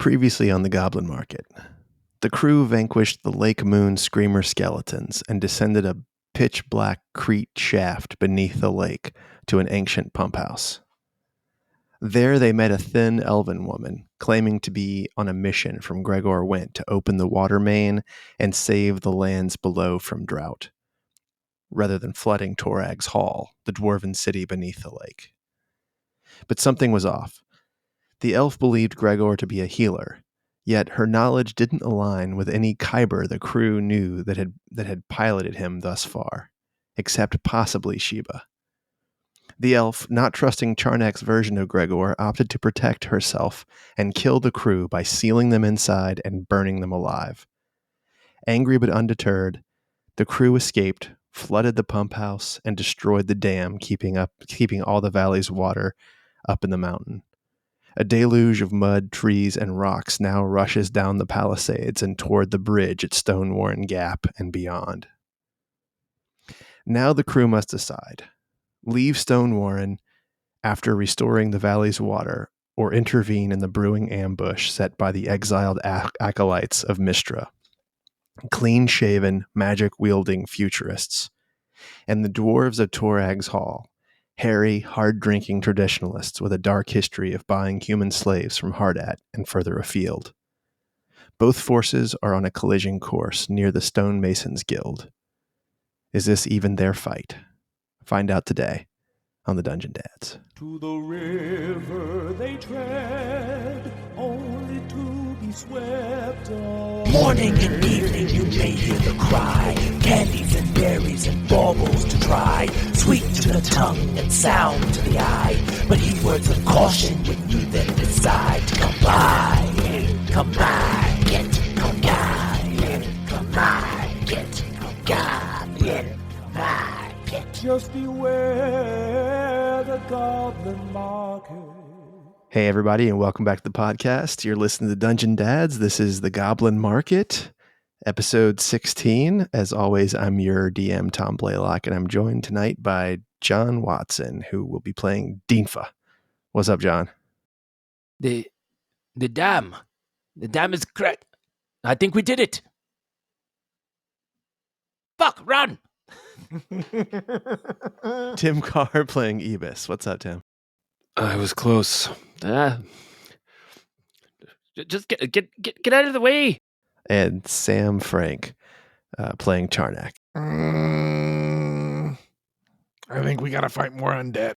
Previously on the Goblin Market, the crew vanquished the Lake Moon Screamer skeletons and descended a pitch-black crete shaft beneath the lake to an ancient pump house. There they met a thin elven woman claiming to be on a mission from Gregor Went to open the water main and save the lands below from drought, rather than flooding Torag's Hall, the dwarven city beneath the lake. But something was off. The elf believed Gregor to be a healer, yet her knowledge didn't align with any Kyber the crew knew that had piloted him thus far, except possibly Sheba. The elf, not trusting Charnak's version of Gregor, opted to protect herself and kill the crew by sealing them inside and burning them alive. Angry but undeterred, the crew escaped, flooded the pump house, and destroyed the dam, keeping all the valley's water up in the mountain. A deluge of mud, trees, and rocks now rushes down the palisades and toward the bridge at Stonewarren Gap and beyond. Now the crew must decide: leave Stonewarren after restoring the valley's water, or intervene in the brewing ambush set by the exiled acolytes of Mistra, clean-shaven, magic-wielding futurists, and the dwarves of Torag's Hall, hairy, hard-drinking traditionalists with a dark history of buying human slaves from Hardat and further afield. Both forces are on a collision course near the Stonemasons Guild. Is this even their fight? Find out today on the Dungeon Dads. To the river they tread, only to be swept away. Morning and evening you may hear the cry, candies and berries and baubles to try, sweet to the tongue and sound to the eye, but heed words of caution when you then decide to come by it, come by it, come by it, come by it, come by it, come by it. Just beware the Goblin Market. Hey everybody, and welcome back to the podcast. You're listening to Dungeon Dads. This is the Goblin Market, episode 16. As always, I'm your DM, Tom Blaylock, and I'm joined tonight by John Watson, who will be playing Dinfa. What's up, John? The dam is correct. I think we did it. Fuck, run! Tim Carr playing Ebis. What's up, Tim? I was close. Just get out of the way. And Sam Frank playing Charnak. I think we gotta fight more undead.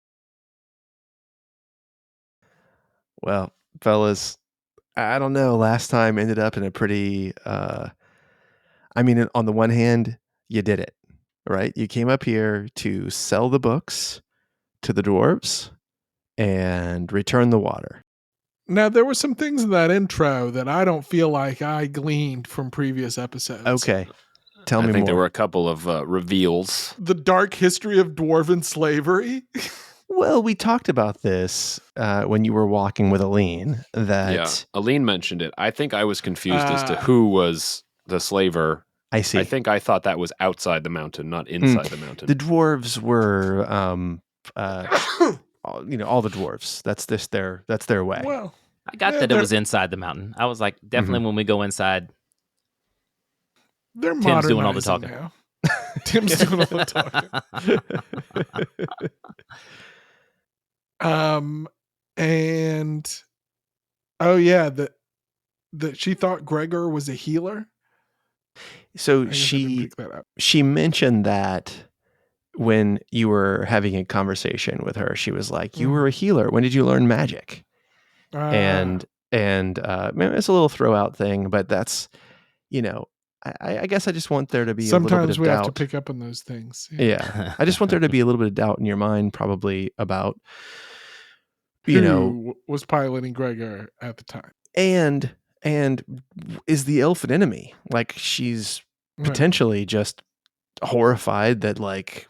Well, fellas, I don't know. Last time ended up in a pretty... on the one hand, you did it, right? You came up here to sell the books to the dwarves and return the water. Now, there were some things in that intro that I don't feel like I gleaned from previous episodes. Okay. Tell me I think more. there were a couple of reveals. The dark history of dwarven slavery. Well, we talked about this when you were walking with Aline. Aline mentioned it. I think I was confused as to who was the slaver. I see. I think I thought that was outside the mountain, not inside the mountain. The dwarves were, all the dwarves. That's their way. Well, I got that it was inside the mountain. I was like, definitely when we go inside, they're Tim's doing all the modernizing talking. now. Tim's doing all the talking. And that she thought Gregor was a healer. So she mentioned that when you were having a conversation with her, she was like, "You were a healer. When did you learn magic?" And it's a little throw out thing, but that's, I guess I just want there to be sometimes a little bit of we doubt. have to pick up on those things. Yeah. I just want there to be a little bit of doubt in your mind, probably about, who was piloting Gregor at the time. And is the elf an enemy? Like, she's potentially just horrified that, like,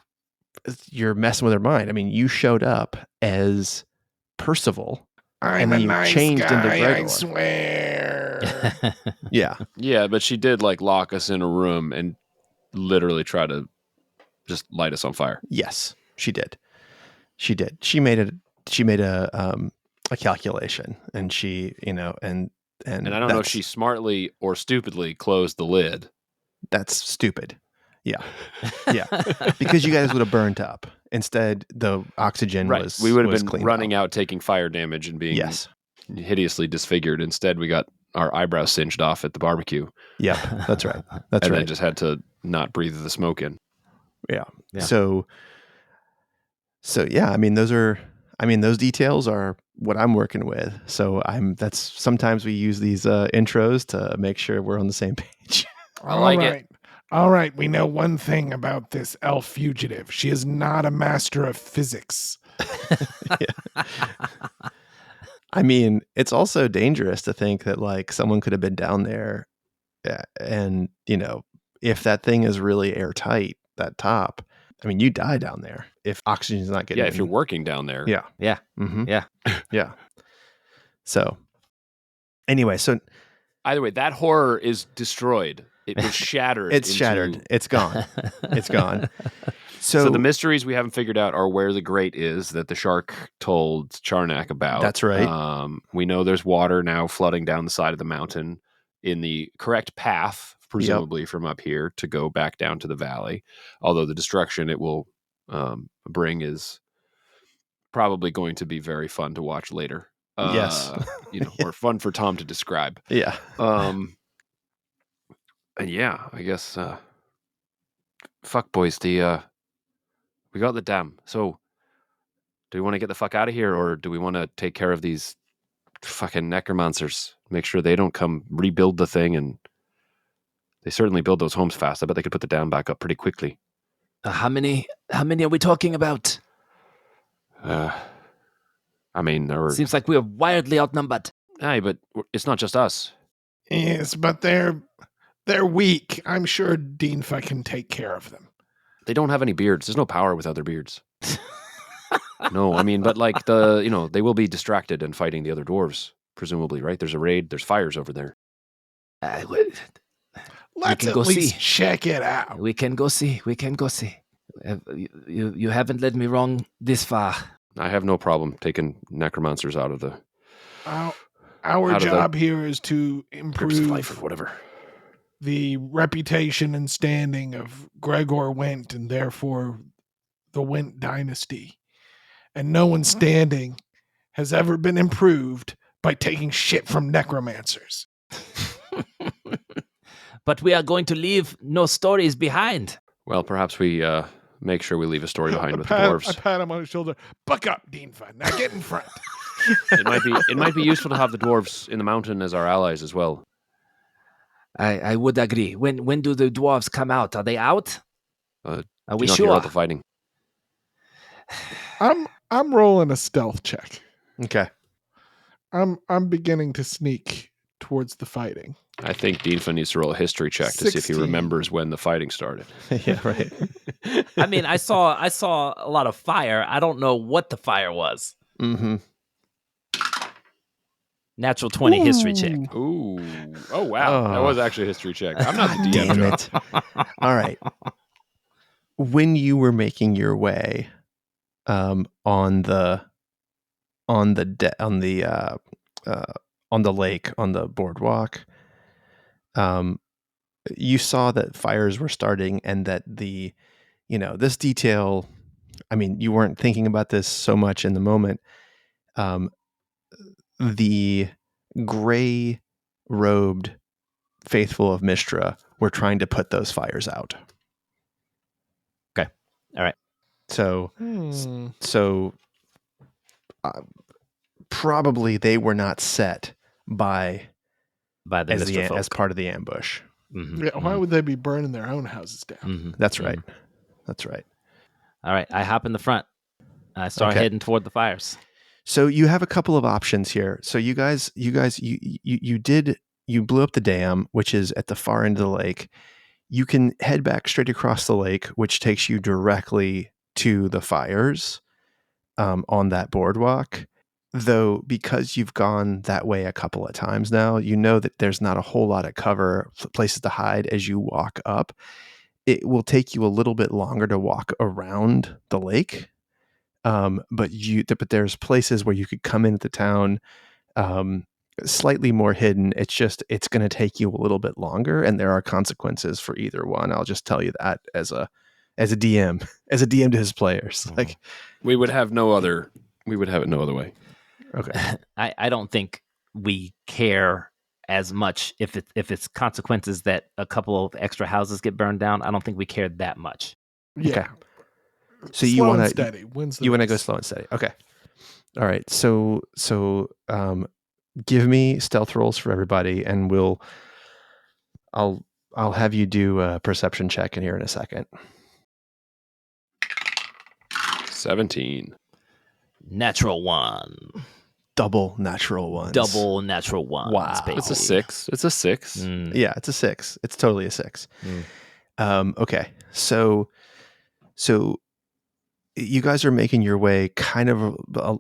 you're messing with her mind. I mean, you showed up as Percival, I'm and then a you nice changed guy, into Gregor. I swear. Yeah. Yeah, but she did lock us in a room and literally try to just light us on fire. Yes, she did. She did. She made a calculation, and she, and And I don't know if she smartly or stupidly closed the lid. That's stupid. Yeah. Because you guys would have burnt up. Instead, the oxygen was we would have was been cleaned running up. out, taking fire damage, and being Yes. hideously disfigured. Instead, we got our eyebrows singed off at the barbecue. Yep. That's right. That's and right. then just had to not breathe the smoke in. Yeah. Yeah. So yeah, those details are what I'm working with. So that's sometimes we use these intros to make sure we're on the same page. like it. All right. We know one thing about this elf fugitive. She is not a master of physics. I mean, it's also dangerous to think that like someone could have been down there and, if that thing is really airtight, that top, I mean, you die down there if oxygen's not getting if you're working down there. Yeah. Yeah. Mm-hmm. Yeah. Yeah. So anyway, Either way, that horror is destroyed. It was shattered. it's shattered. It's gone. It's gone. So the mysteries we haven't figured out are where the grate is that the shark told Charnak about. That's right. We know there's water now flooding down the side of the mountain in the correct path, presumably from up here to go back down to the valley. Although the destruction it will bring is probably going to be very fun to watch later. Yes. Or fun for Tom to describe. Yeah. And yeah, I guess fuck boys, we got the dam. So do we want to get the fuck out of here, or do we want to take care of these fucking necromancers? Make sure they don't come rebuild the thing, and they certainly build those homes fast. I bet they could put the dam back up pretty quickly. How many are we talking about? Seems like we're wildly outnumbered. Aye, but it's not just us. Yes, but they're weak. I'm sure Deanfa can take care of them. They don't have any beards. There's no power without their beards. No, but like they will be distracted and fighting the other dwarves, presumably, right? There's a raid. There's fires over there. Let's at least check it out. We can go see. You haven't led me wrong this far. I have no problem taking necromancers out of the. Our job here is to improve life or whatever. The reputation and standing of Gregor Went, and therefore the Went dynasty. And no one's standing has ever been improved by taking shit from necromancers. But we are going to leave no stories behind. Well, perhaps we make sure we leave a story behind with the dwarves. I pat him on his shoulder. Buck up, Deanfa. Now get in front. It might be useful to have the dwarves in the mountain as our allies as well. I would agree. When do the dwarves come out? Are they out? Are we not sure? Hear about the fighting. I'm rolling a stealth check. Okay. I'm beginning to sneak towards the fighting. I think Deanfa needs to roll a history check to see if he 16. remembers when the fighting started. Yeah, right. I saw a lot of fire. I don't know what the fire was. Mm-hmm. Natural 20 history check. Ooh. Oh, wow. That was actually a history check. I'm not the DM. Damn Joe. it. All right. When you were making your way on the lake, on the boardwalk, you saw that fires were starting, and that this detail, you weren't thinking about this so much in the moment. The gray robed faithful of Mistra were trying to put those fires out. Okay. All right. So probably they were not set by the Mr. Folk. as part of the ambush. Mm-hmm. Yeah, why would they be burning their own houses down? Mm-hmm. That's right. That's right. All right. I hop in the front. I start heading toward the fires. So you have a couple of options here. So you blew up the dam, which is at the far end of the lake. You can head back straight across the lake, which takes you directly to the fires on that boardwalk. Though, because you've gone that way a couple of times now, you know that there's not a whole lot of cover, places to hide as you walk up. It will take you a little bit longer to walk around the lake. But there's places where you could come into the town slightly more hidden. It's just it's going to take you a little bit longer, and there are consequences for either one. I'll just tell you that as a DM, as a DM to his players. Like we would have it no other way. Okay. I don't think we care as much if it's consequences that a couple of extra houses get burned down. I don't think we care that much. Yeah. Okay. So Slow you want and to steady wins the you want to go race. slow and steady. Okay. All right. So give me stealth rolls for everybody, and I'll have you do a perception check in here in a second. 17. Natural 1. Double natural ones. Double natural 1. Wow. It's a 6. It's a 6. Yeah, it's a 6. It's totally a 6. Mm. Okay. So you guys are making your way kind of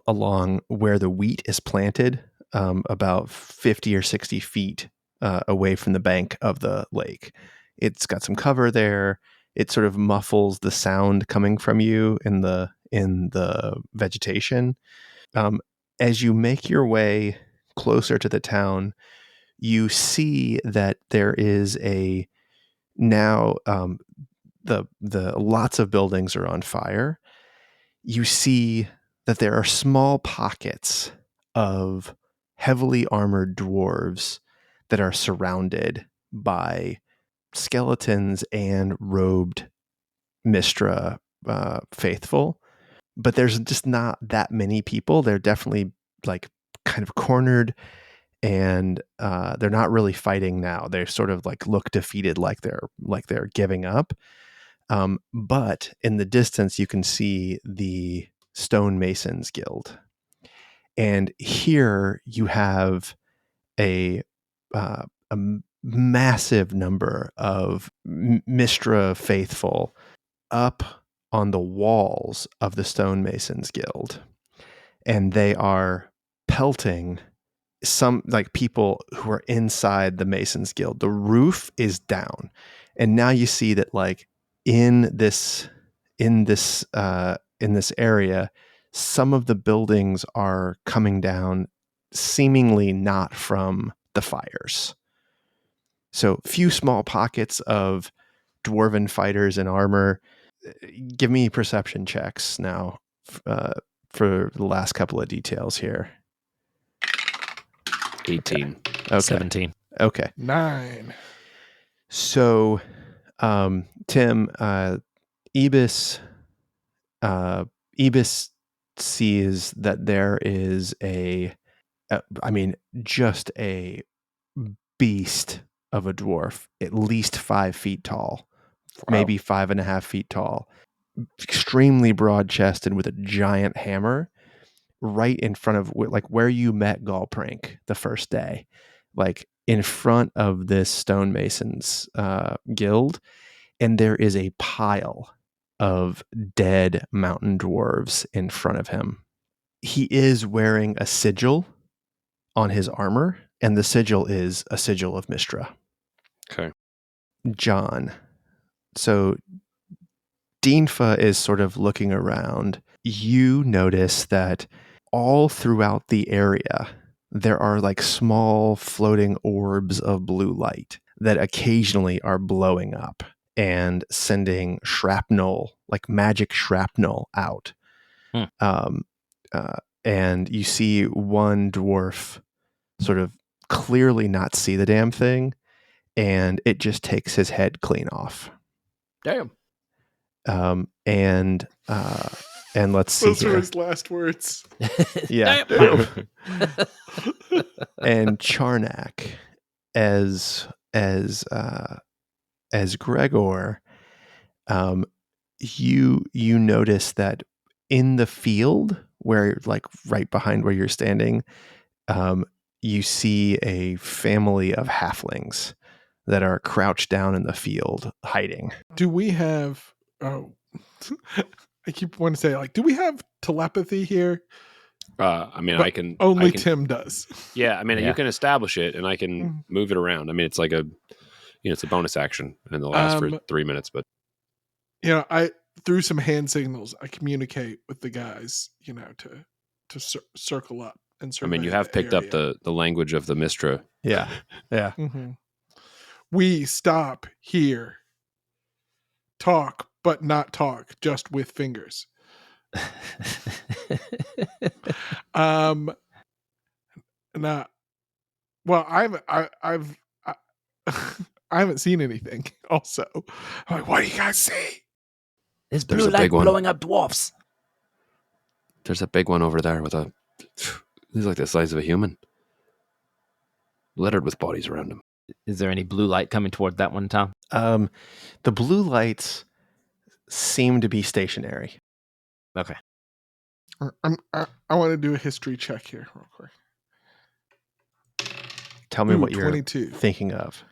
along where the wheat is planted, about 50 or 60 feet away from the bank of the lake. It's got some cover there. It sort of muffles the sound coming from you in the vegetation. As you make your way closer to the town, you see that there is the lots of buildings are on fire. You see that there are small pockets of heavily armored dwarves that are surrounded by skeletons and robed Mistra faithful. But there's just not that many people. They're definitely like kind of cornered, and they're not really fighting now. They sort of like look defeated, like they're giving up. But in the distance, you can see the Stonemasons Guild, and here you have a massive number of Mistra faithful up on the walls of the Stonemasons Guild, and they are pelting some like people who are inside the Masons Guild. The roof is down, and now you see that like in this area, some of the buildings are coming down, seemingly not from the fires. So few small pockets of dwarven fighters in armor. Give me perception checks now for the last couple of details here. 18. Okay. 17. Okay. 9. So, Tim, Ibis sees that there is just a beast of a dwarf, at least 5 feet tall, maybe 5.5 feet tall, extremely broad chested with a giant hammer right in front of like where you met Galprank the first day, like in front of this stonemasons guild. And there is a pile of dead mountain dwarves in front of him. He is wearing a sigil on his armor, and the sigil is a sigil of Mistra. Okay. John. So Dinfa is sort of looking around. You notice that all throughout the area, there are like small floating orbs of blue light that occasionally are blowing up and sending shrapnel, like magic shrapnel out. And you see one dwarf sort of clearly not see the damn thing, and it just takes his head clean off. Damn. And let's see Those here. were his last words. Yeah. Damn. And Charnak as Gregor, you notice that in the field where like right behind where you're standing, you see a family of halflings that are crouched down in the field hiding. Do we have I keep wanting to say, like, do we have telepathy here? I mean, But I can only I can, Tim does. Yeah, I mean, Yeah. you can establish it, and I can move it around. I mean, it's like it's a bonus action, and it'll last for 3 minutes. But I through some hand signals, I communicate with the guys, to circle up and I survey mean, you have picked up the language of the Mistra. Yeah. Yeah. Mm-hmm. We stop here. Talk, but not talk, just with fingers. Nah. Well, I haven't seen anything. Also, I'm like, what do you guys see? There's There's blue a light big one. blowing up dwarfs. There's a big one over there with a. He's like the size of a human, littered with bodies around him. Is there any blue light coming toward that one, Tom? The blue lights seem to be stationary. Okay. I want to do a history check here real quick. Tell me what you're 22. thinking of.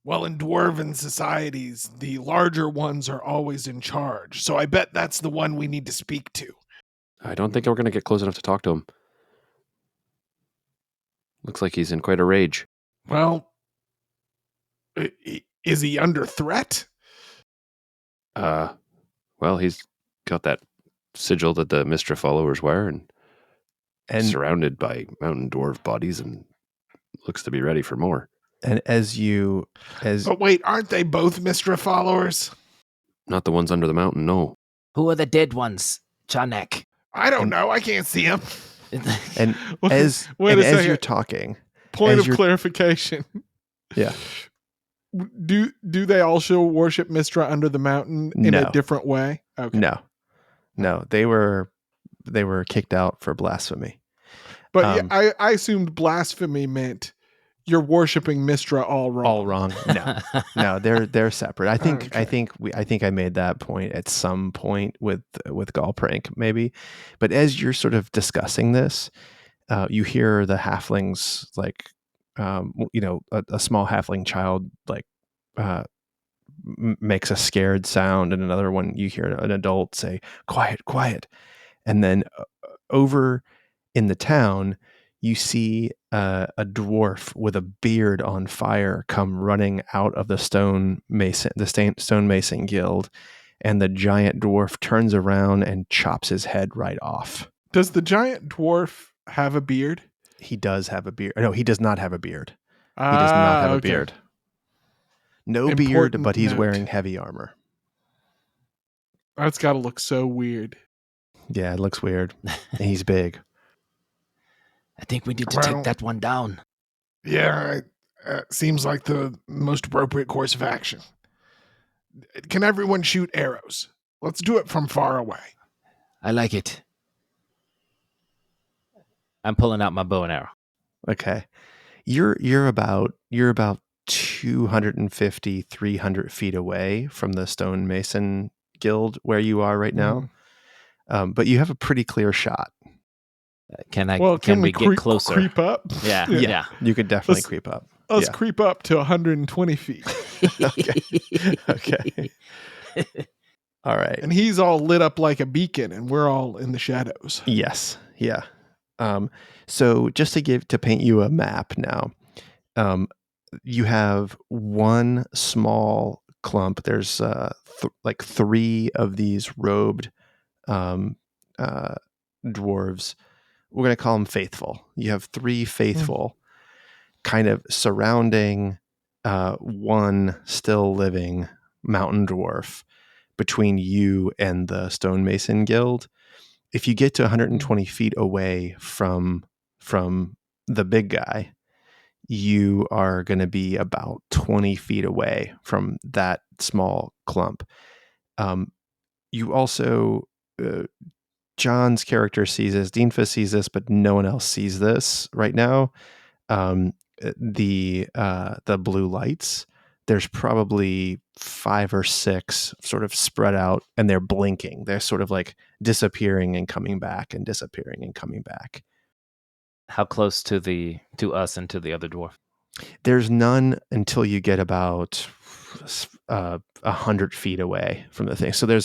Well, in dwarven societies, the larger ones are always in charge. So I bet that's the one we need to speak to. I don't think we're going to get close enough to talk to him. Looks like he's in quite a rage. Well, is he under threat? Well, he's got that sigil that the Mistra followers wear and surrounded by mountain dwarf bodies and looks to be ready for more. And But wait, aren't they both Mistra followers? Not the ones under the mountain, no. Who are the dead ones, Chanek? I don't know. I can't see them. and Wait as you're talking, Point of clarification. Yeah. Do they also worship Mistra under the mountain in No. a different way? Okay. No, they were kicked out for blasphemy. But yeah, I assumed blasphemy meant you're worshiping Mistra all wrong. All wrong. No, they're separate. I think I made that point at some point with Gallprank maybe, but as you're sort of discussing this, you hear the halflings like, a small halfling child like makes a scared sound, and another one you hear an adult say, "Quiet, quiet," and then over in the town, you see a dwarf with a beard on fire come running out of the stonemason guild, and the giant dwarf turns around and chops his head right off. Does the giant dwarf have a beard? He does have a beard. No, he does not have a beard. He does not have a beard. No beard, but he's wearing heavy armor. That's got to look so weird. Yeah, it looks weird. And he's big. I think we need to take that one down. Yeah, seems like the most appropriate course of action. Can everyone shoot arrows? Let's do it from far away. I like it. I'm pulling out my bow and arrow. Okay. You're about 250, 300 feet away from the stonemason guild where you are right now. But you have a pretty clear shot. Can we get closer? Creep up? Yeah. You could definitely creep up. Let's creep up to 120 feet. Okay. All right. And he's all lit up like a beacon, and we're all in the shadows. Yes. Yeah. So just to paint you a map now, you have one small clump. There's like three of these robed dwarves. We're going to call them faithful. You have three faithful kind of surrounding one still living mountain dwarf between you and the stonemason guild. If you get to 120 feet away from the big guy, you are going to be about 20 feet away from that small clump. You also, John's character sees this, Dinfa sees this, but no one else sees this right now. The blue lights, there's probably 5 or 6 sort of spread out, and they're blinking. They're sort of like disappearing and coming back and disappearing and coming back. How close to us and to the other dwarf? There's none until you get about 100 feet away from the thing. So they're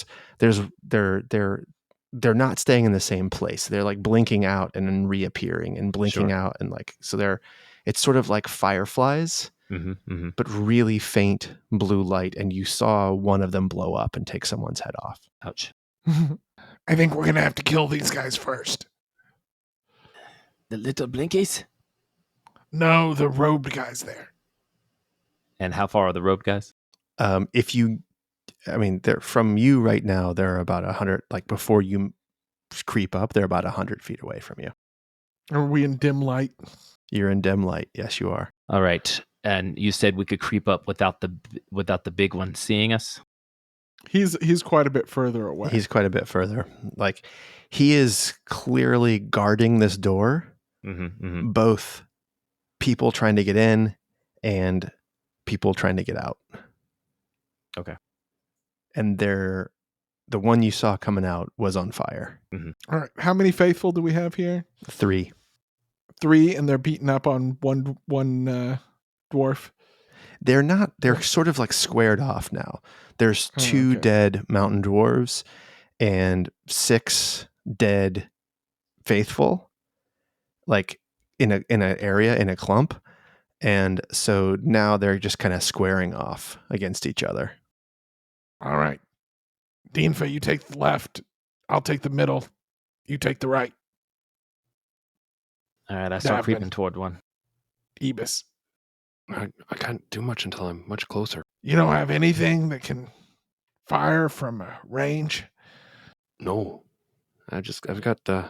not staying in the same place. They're like blinking out and then reappearing and blinking out, and like, so it's sort of like fireflies, but really faint blue light. And you saw one of them blow up and take someone's head off. Ouch. I think we're going to have to kill these guys first. The little blinkies? No, the robed guy's there. And how far are the robed guys? They're from you right now. They're about 100. Like before you creep up, they're about 100 feet away from you. Are we in dim light? You're in dim light. Yes, you are. All right. And you said we could creep up without the big one seeing us? He's quite a bit further away. He's quite a bit further. Like he is clearly guarding this door. Both people trying to get in and people trying to get out. Okay. And the one you saw coming out was on fire. All right. How many faithful do we have here? 3. 3, and they're beating up on one dwarf. They're sort of like squared off now. There's 2 dead mountain dwarves and 6 dead faithful, like in an area, in a clump. And so now they're just kind of squaring off against each other. All right. Dienfa, you take the left. I'll take the middle. You take the right. All right, I start Davin. creeping toward one. Ebus. I can't do much until I'm much closer. You don't have anything that can fire from a range? No. I've got the...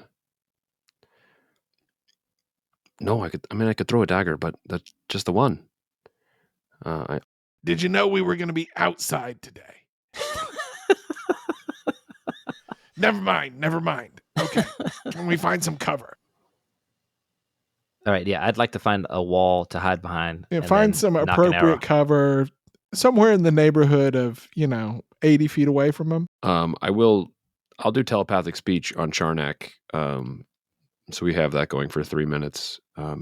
No, I could throw a dagger, but that's just the one. Did you know we were going to be outside today? Never mind. Okay. Can we find some cover? All right, yeah, I'd like to find a wall to hide behind. Yeah, and find then some knock an arrow. appropriate cover somewhere in the neighborhood of, 80 feet away from him. I'll do telepathic speech on Charnak. So we have that going for 3 minutes. I'll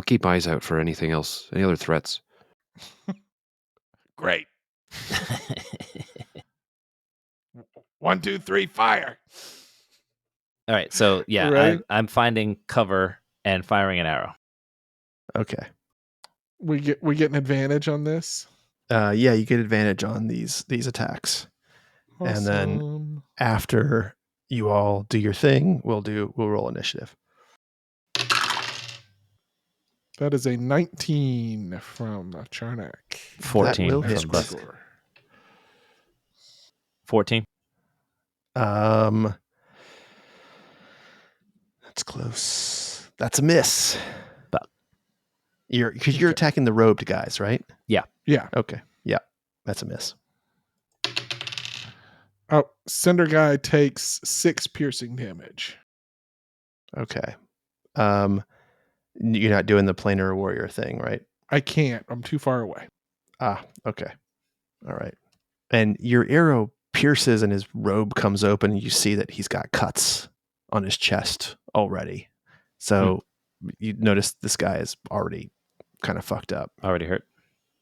keep eyes out for anything else, any other threats. Great. 1, 2, 3, fire. All right, so yeah, Right. I'm finding cover and firing an arrow. Okay. We get an advantage on this. Yeah, you get advantage on these attacks. Awesome. And then after you all do your thing, we'll roll initiative. That is a 19 from Charnak. 14 will from hit. Busk. 14. That's close. That's a miss. But You're attacking the robed guys, right? Yeah. Okay. Yeah. That's a miss. Oh, Cinder Guy takes 6 piercing damage. Okay. You're not doing the planar warrior thing, right? I can't. I'm too far away. Okay. All right. And your arrow pierces and his robe comes open and you see that he's got cuts on his chest already. So you notice this guy is already kind of fucked up. already hurt.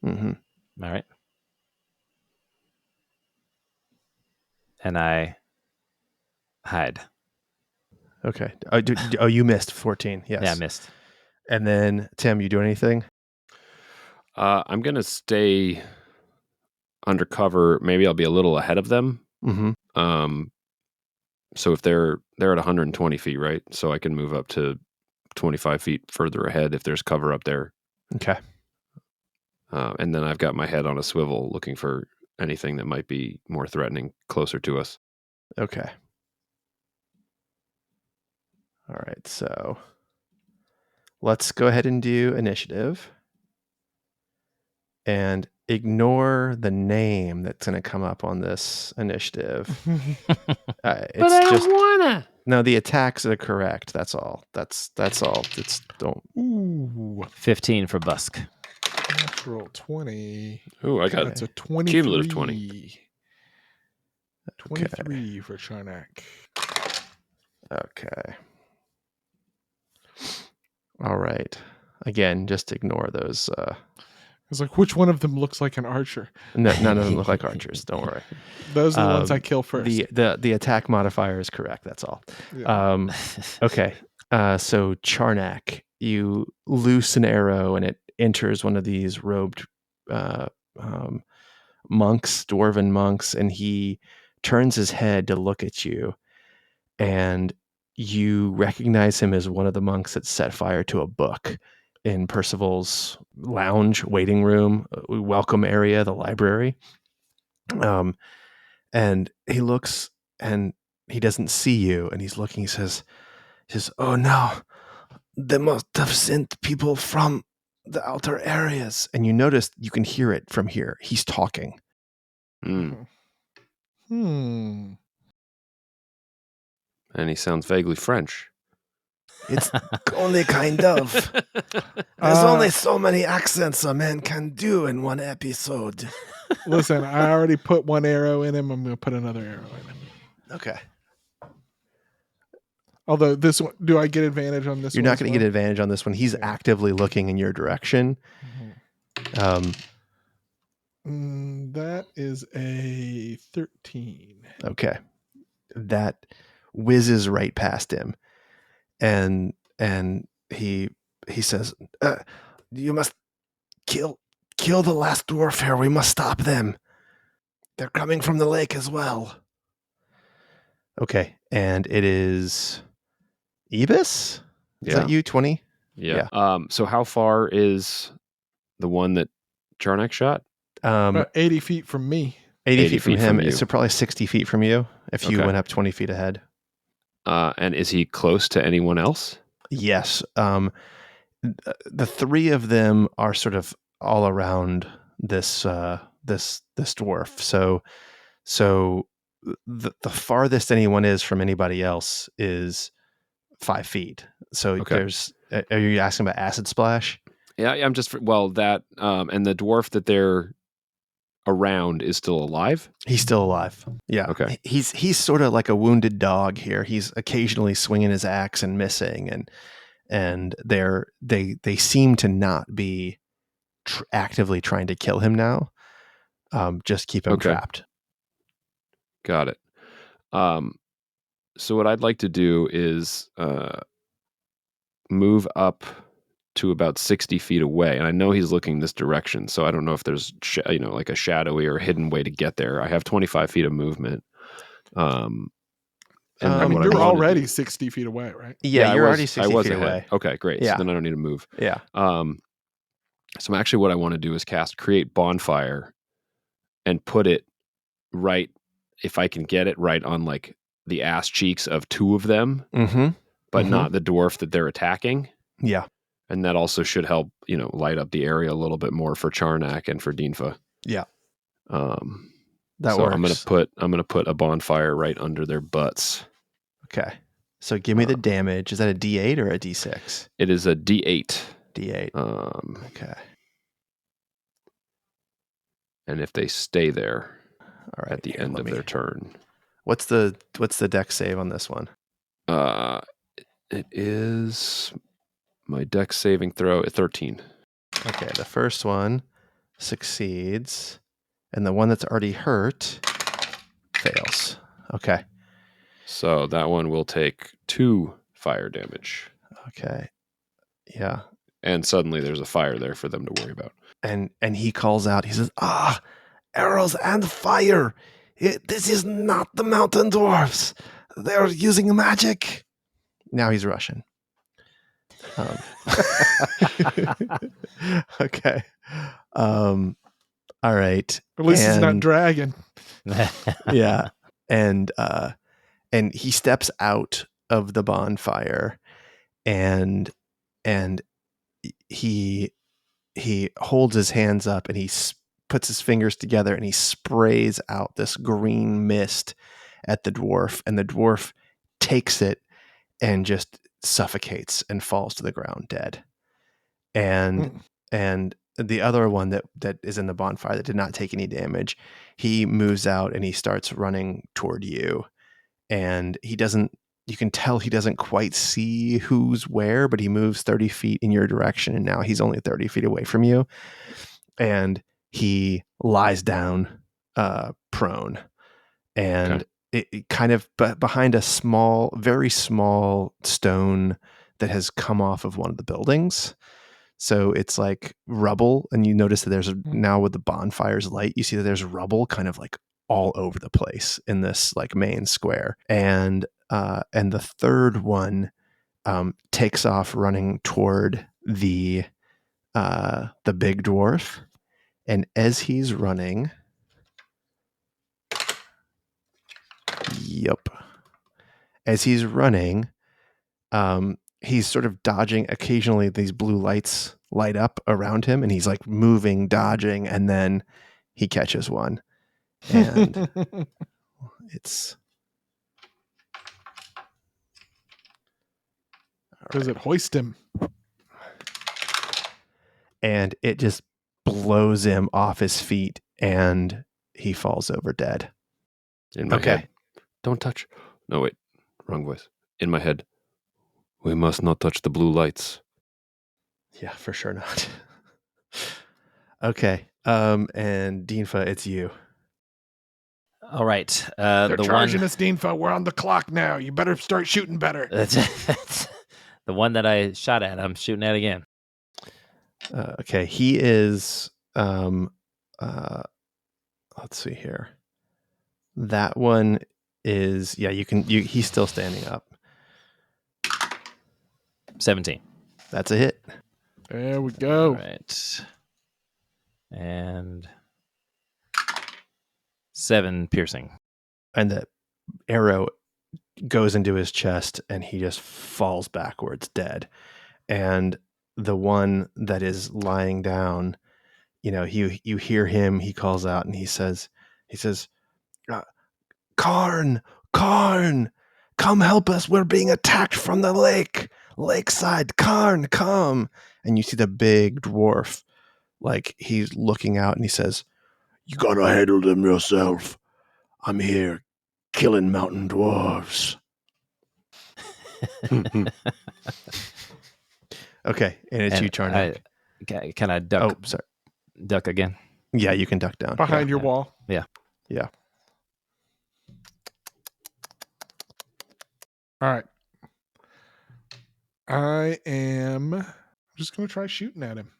Mm-hmm. All right. And I hide. Okay. You missed 14. Yes. Yeah, I missed. And then Tim, you do anything? I'm going to stay undercover. Maybe I'll be a little ahead of them. Mm-hmm. So if they're at 120 feet, right? So I can move up to 25 feet further ahead if there's cover up there. Okay. And then I've got my head on a swivel looking for anything that might be more threatening closer to us. Okay. All right. So let's go ahead and do initiative and ignore the name that's going to come up on this initiative. It's But I just don't wanna. no. The attacks are correct. That's all. That's all. It's don't. Ooh. 15 for Busk. Natural 20. Ooh, I got That's a 23. cumulative 20. 23 for Charnak. Okay. All right. Again, just ignore those. I was like, which one of them looks like an archer? None of them look like archers. Don't worry. Those are the ones I kill first. The attack modifier is correct. That's all. Yeah. Okay. So Charnak, you loose an arrow and it enters one of these robed monks, dwarven monks, and he turns his head to look at you, and you recognize him as one of the monks that set fire to a book in Percival's lounge, waiting room, welcome area, the library. And he looks and he doesn't see you, and he's looking. He says, "Oh no, they must have sent people from the outer areas." And you notice you can hear it from here. He's talking. Mm. Hmm. And he sounds vaguely French. It's only kind of. There's only so many accents a man can do in one episode. Listen, I already put one arrow in him. I'm going to put another arrow in him. Okay. Although this one, do I get advantage on this You're one? not going to get advantage on this one. He's actively looking in your direction. That is a 13. Okay. That whizzes right past him. And he says, "You must kill the last dwarf here. We must stop them. They're coming from the lake as well." Okay. And it is Ebis? Is that you, 20? Yeah. So how far is the one that Charnak shot? About 80 feet from me. 80 feet from him. you. So probably 60 feet from you if you went up 20 feet ahead. And is he close to anyone else? Yes. The three of them are sort of all around this dwarf. So the farthest anyone is from anybody else is 5 feet. So there's. Are you asking about acid splash? Yeah, I'm just that and the dwarf that they're around is still alive. He's still alive. Yeah. Okay. He's sort of like a wounded dog here. He's occasionally swinging his axe and missing, and they seem to not be actively trying to kill him now. Just keep him trapped. Got it. So what I'd like to do is move up to about 60 feet away, and I know he's looking this direction, so I don't know if there's like a shadowy or hidden way to get there. I have 25 feet of movement. And you're already 60 feet away, right? Yeah, you're already 60 feet ahead. away. Okay, great. Yeah. So then I don't need to move. Yeah. So actually what I want to do is create bonfire and put it right, if I can get it right on like the ass cheeks of two of them, but not the dwarf that they're attacking. Yeah. And that also should help, light up the area a little bit more for Charnak and for Dinfa. Yeah. That so works. I'm gonna put a bonfire right under their butts. Okay. So give me the damage. Is that a D8 or a D6? It is a D8. D8. Okay. And if they stay there all right, at the end of their turn. What's the dex save on this one? It is my dex saving throw at 13. Okay, the first one succeeds, and the one that's already hurt fails. Okay. So that one will take 2 fire damage. Okay. Yeah. And suddenly there's a fire there for them to worry about. And he calls out, he says, arrows and fire. This is not the mountain dwarfs. They're using magic. Now he's Russian. Okay. All right. At least he's not dragon. Yeah. And he steps out of the bonfire and he holds his hands up and he puts his fingers together and he sprays out this green mist at the dwarf, and the dwarf takes it and just suffocates and falls to the ground dead. And the other one that is in the bonfire that did not take any damage, he moves out and he starts running toward you. And you can tell he doesn't quite see who's where, but he moves 30 feet in your direction, and now he's only 30 feet away from you. And he lies down prone. And it kind of behind a very small stone that has come off of one of the buildings. So it's like rubble, and you notice that there's now with the bonfire's light, you see that there's rubble kind of like all over the place in this like main square. And and the third one takes off running toward the big dwarf. And as he's running, as he's running, he's sort of dodging. Occasionally, these blue lights light up around him, and he's like moving, dodging, and then he catches one. And it's... Does it hoist him? And it just blows him off his feet, and he falls over dead. In my head. Don't touch. No, wait. Wrong voice. In my head. We must not touch the blue lights. Yeah, for sure not. Okay. And Dinfa, it's you. All right. They're the charging one, us, Dinfa. We're on the clock now. You better start shooting better. the one that I shot at, I'm shooting at again. Okay. He is, let's see here. That one is, he's still standing up. 17. That's a hit. There we go. All right. And 7 piercing. And the arrow goes into his chest, and he just falls backwards dead. And the one that is lying down, you hear him, he calls out, and he says, Karn, come help us. We're being attacked from the lakeside. Karn, come. And you see the big dwarf, like he's looking out, and he says, you gotta handle them yourself. I'm here killing mountain dwarves. Okay, and it's you, Charnock. Can I duck? Oh, sorry. Duck again? Yeah, you can duck down. Behind your wall. Yeah. Yeah. All right. I'm just going to try shooting at him.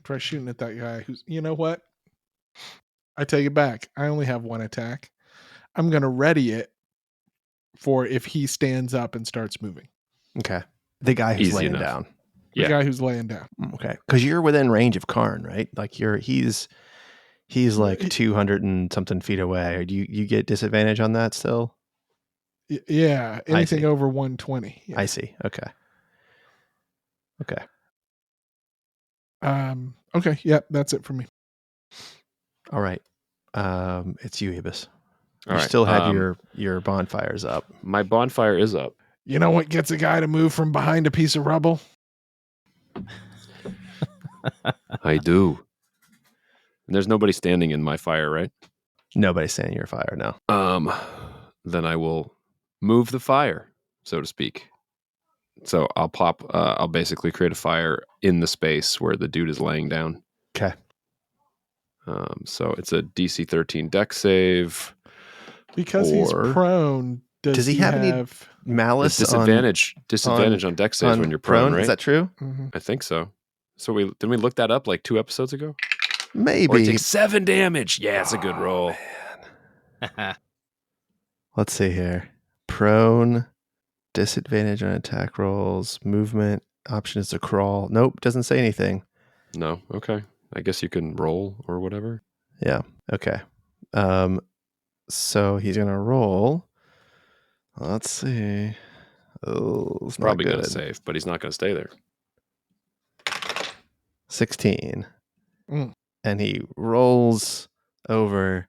Try shooting at that guy who's, you know what? I take it back. I only have one attack. I'm going to ready it for if he stands up and starts moving. Okay. The guy who's Easy laying enough. down. The Yeah. guy who's laying down. Okay. Because you're within range of Karn, right? Like he's like 200 and something feet away. Or do you get disadvantage on that still? Yeah. Anything see. over 120. Yeah. I see. Okay. Okay. Yep. That's it for me. All right. It's you, Ibis. All You right, still have your bonfires up. My bonfire is up. You know what gets a guy to move from behind a piece of rubble? I do. And there's nobody standing in my fire, right? Nobody's standing your fire now. Then I will move the fire, so to speak. So I'll basically create a fire in the space where the dude is laying down. Okay. So it's a DC 13 deck save. Because he's Or- prone. Does he have any malice Disadvantage on deck saves on when you're prone, right? Is that true? Mhm. I think so. So didn't we look that up like 2 episodes ago? Or it Maybe. takes 7 damage. Yeah, it's a good roll. Let's see here. Prone, disadvantage on attack rolls, movement, option is to crawl. Nope, doesn't say anything. No, okay. I guess you can roll or whatever. Yeah. Okay. So he's gonna roll. Let's see. Oh, it's not Probably good. going to save, but he's not going to stay there. 16. Mm. And he rolls over,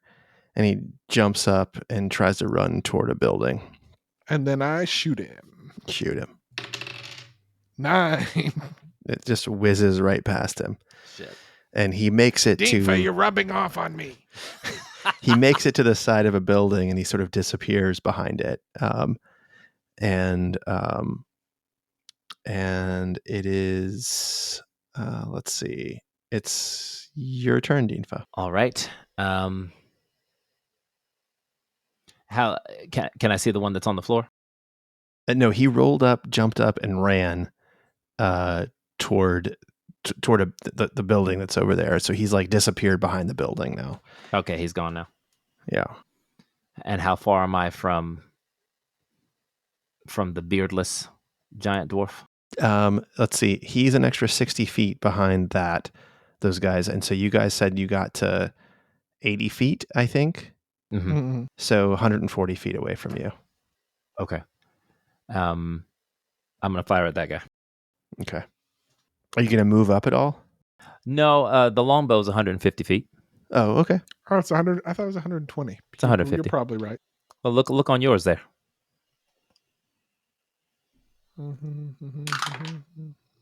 and he jumps up and tries to run toward a building. And then I shoot him. Shoot him. 9. It just whizzes right past him. Shit. And he makes it Dinfa, you're rubbing off on me. he makes it to the side of a building, and he sort of disappears behind it. And it is, let's see, it's your turn, Dinfa. All right. How can I see the one that's on the floor? No, he rolled up, jumped up, and ran toward the building that's over there. So he's like disappeared behind the building now. Okay, he's gone now. Yeah. And how far am I from from the beardless giant dwarf? Let's see. He's an extra 60 feet behind those guys. And so you guys said you got to 80 feet, I think. Mm-hmm. Mhm. So 140 feet away from you. Okay. I'm gonna fire at that guy. Okay. Are you going to move up at all? No, the longbow is 150 feet. Oh, okay. Oh, it's 100. I thought it was 120. It's 150. You're probably right. Well, look on yours there.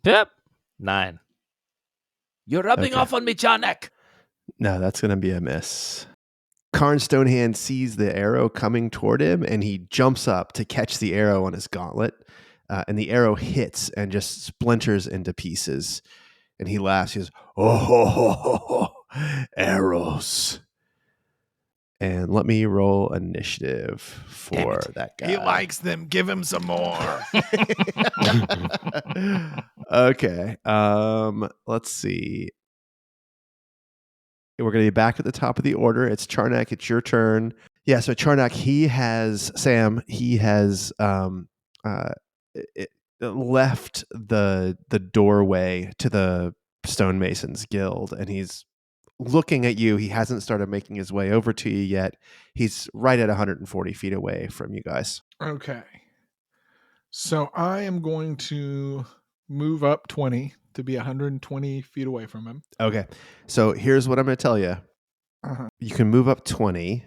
Yep. 9. You're rubbing Okay. off on me, Charnak. No, that's going to be a miss. Karn Stonehand sees the arrow coming toward him, and he jumps up to catch the arrow on his gauntlet. And the arrow hits and just splinters into pieces. And he laughs. He goes, "Oh, ho, ho, ho, ho, arrows!" And let me roll initiative for that guy. He likes them. Give him some more. Okay. Let's see. We're going to be back at the top of the order. It's Charnak. It's your turn. Yeah. So Charnak, he has left the doorway to the stonemasons guild, and he's looking at you. He hasn't started making his way over to you yet. He's right at 140 feet away from you guys. Okay. So I am going to move up 20 to be 120 feet away from him. Okay. So here's what I'm going to tell you. Uh-huh. You can move up 20.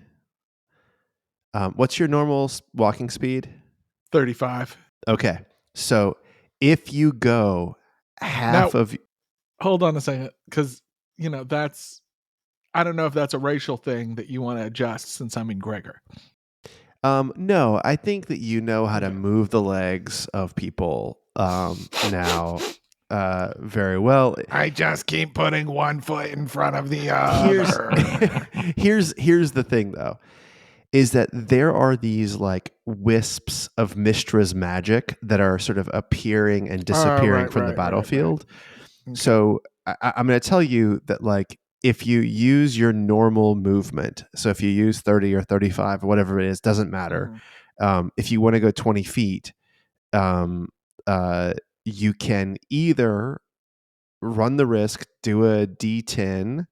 What's your normal walking speed? 35. Okay. So if you go half Now- of... Hold on a second, because, that's... I don't know if that's a racial thing that you want to adjust since I'm in Gregor. No, I think that you know how to move the legs of people now very well. I just keep putting one foot in front of the other. Here's the thing, though, is that there are these like wisps of Mistra's magic that are sort of appearing and disappearing from the battlefield. Right. Okay. So I'm going to tell you that, like, if you use your normal movement, so if you use 30 or 35 or whatever it is, doesn't matter. If you want to go 20 feet, you can either run the risk, do a D10.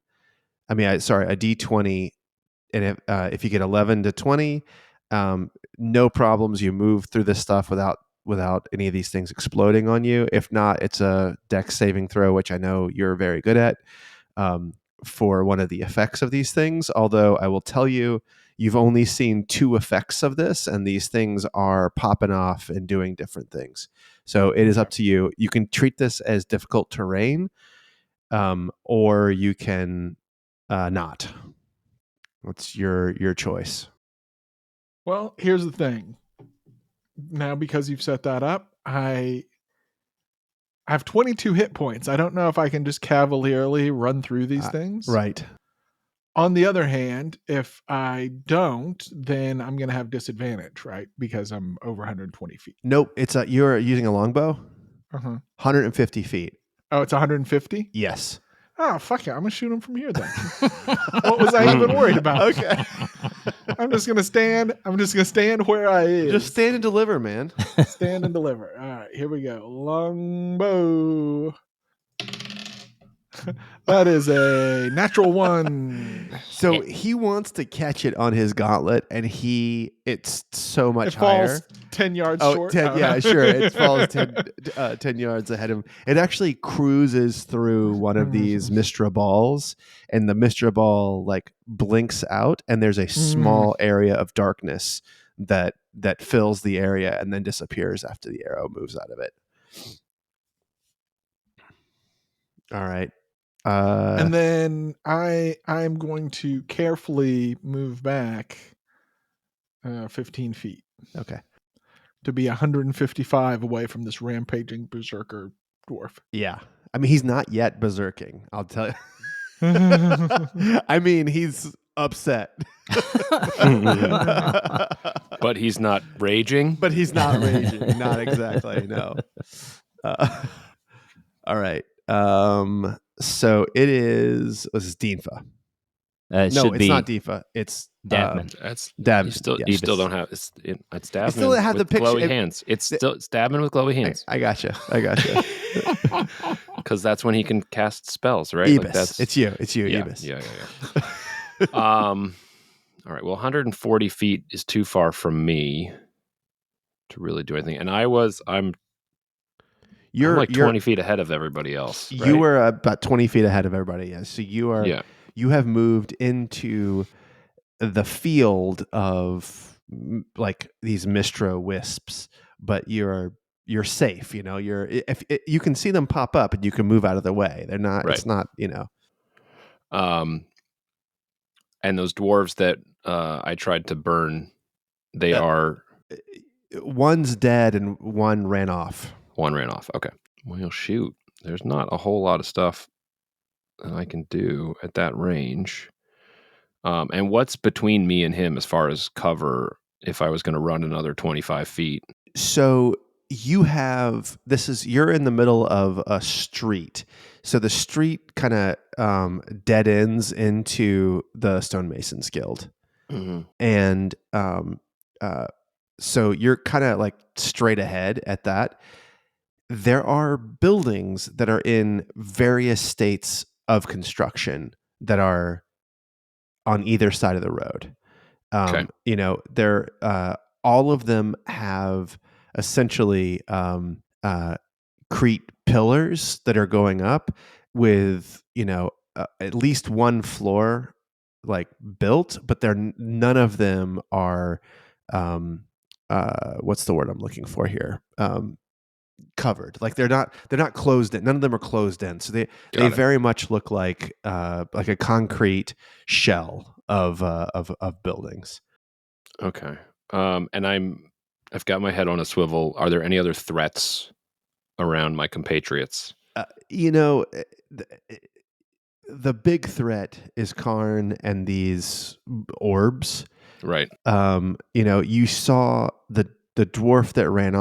A D20. And if you get 11 to 20, no problems. You move through this stuff without any of these things exploding on you. If not, it's a dex saving throw, which I know you're very good at. For one of the effects of these things, although I will tell you, you've only seen 2 effects of this, and these things are popping off and doing different things. So it is up to you. You can treat this as difficult terrain, or you can not. What's your choice? Well, here's the thing. Now, because you've set that up, I have 22 hit points. I don't know if I can just cavalierly run through these things. Right. On the other hand, if I don't, then I'm going to have disadvantage, right? Because I'm over 120 feet. Nope. You're using a longbow? 150 feet. Oh, it's 150? Yes. Oh, fuck it. I'm going to shoot him from here then. What was I even worried about? Okay. I'm just going to stand. I'm just going to stand where I is. Just stand and deliver, man. Stand and deliver. All right, here we go. Longbow. That is a natural 1. So he wants to catch it on his gauntlet, and it's so much It falls higher. 10 yards Oh, short. 10, yeah, sure. It falls 10 yards ahead of him. It actually cruises through one of these Mistra balls, and the Mistra ball like blinks out, and there's a small area of darkness that fills the area and then disappears after the arrow moves out of it. All right. And then I'm going to carefully move back 15 feet. Okay. To be 155 away from this rampaging berserker dwarf. Yeah. I mean, he's not yet berserking, I'll tell you. I mean, he's upset. But he's not raging. But he's not raging. Not exactly, no. All right. So this is Dinfa. It No, should it's be not Deefa. It's Davman. That's Dab. you still yeah. you still Ebus. don't have it's I still Davman have the with picture. glowy hands. It's Davman with glowy hands I gotcha. because that's when he can cast spells, right? Like Ebus. that's It's you, yeah, Ebus. yeah. All right. Well, 140 feet is too far from me to really do anything, and I'm You're like 20 feet ahead of everybody else, right? You were about 20 feet ahead of everybody. Yes. So you have moved into the field of like these Mistro wisps, but you're safe. If you can see them pop up and you can move out of the way. They're not. Right. It's not. And those dwarves that I tried to burn, they Uh, are One's dead and one ran off. one ran off. Okay. Well, shoot. There's not a whole lot of stuff that I can do at that range. And what's between me and him as far as cover if I was going to run another 25 feet? So you're in the middle of a street. So the street kind of dead ends into the Stonemasons Guild. Mm-hmm. And so you're kind of like straight ahead at that. There are buildings that are in various states of construction that are on either side of the road. Okay. They're all of them have essentially Crete pillars that are going up with at least one floor like built, but none of them are what's the word I'm looking for here? Covered. Like they're not closed in. None of them are closed in. So they very much look like a concrete shell of buildings. Okay. And I've got my head on a swivel. Are there any other threats around my compatriots? The big threat is Karn and these orbs. Right. You saw the dwarf that ran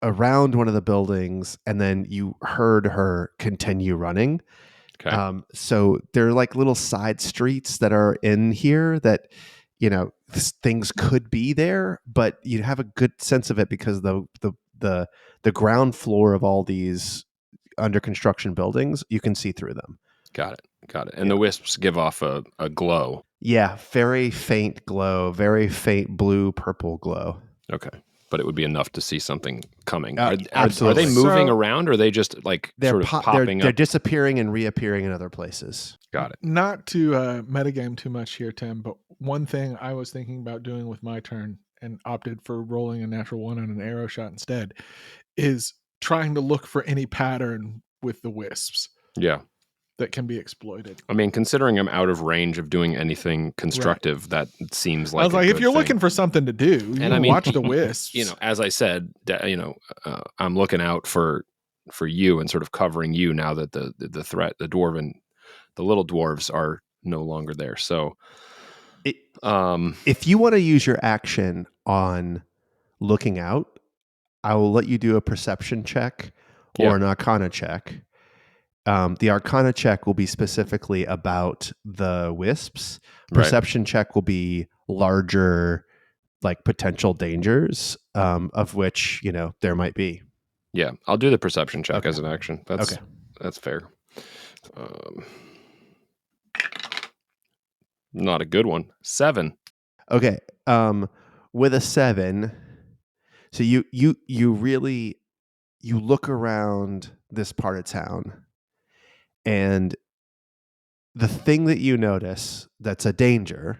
around one of the buildings, and then you heard her continue running. Okay. So there are like little side streets that are in here that things could be there, but you have a good sense of it because the ground floor of all these under construction buildings, you can see through them. Got it. And the wisps give off a glow. Yeah, very faint glow, very faint blue purple glow. Okay. But it would be enough to see something coming. Absolutely. Are they moving around, or are they just like sort of popping They're up? disappearing and reappearing in other places. Got it. Not to metagame too much here, Tim, but one thing I was thinking about doing with my turn and opted for rolling a natural one on an arrow shot instead is trying to look for any pattern with the wisps. Yeah. That can be exploited. I mean, considering I'm out of range of doing anything constructive, that seems like I was like, if you're thing. looking for something to do, watch the wisps. As I said, I'm looking out for you and sort of covering you now that the threat, the dwarven, the little dwarves are no longer there. So, if you want to use your action on looking out, I will let you do a perception check or an arcana check. The arcana check will be specifically about the wisps. Perception check will be larger, like potential dangers, of which, there might be. Yeah, I'll do the perception check as an action. That's fair. Not a good one. 7. Okay. With a 7, so you really look around this part of town. And the thing that you notice that's a danger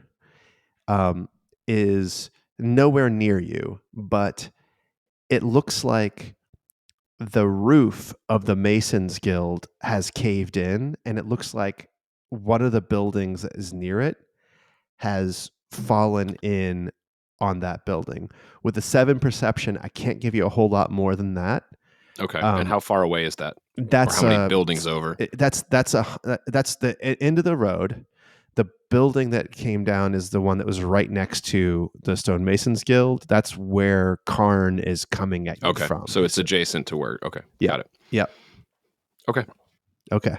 is nowhere near you, but it looks like the roof of the Masons Guild has caved in, and it looks like one of the buildings that is near it has fallen in on that building. With the 7 perception, I can't give you a whole lot more than that. Okay. And how far away is that? That's or how many buildings over? That's the end of the road. The building that came down is the one that was right next to the Stonemasons Guild. That's where Karn is coming at you from. So it's adjacent to where. Okay. Yeah. Got it. Yep. Okay.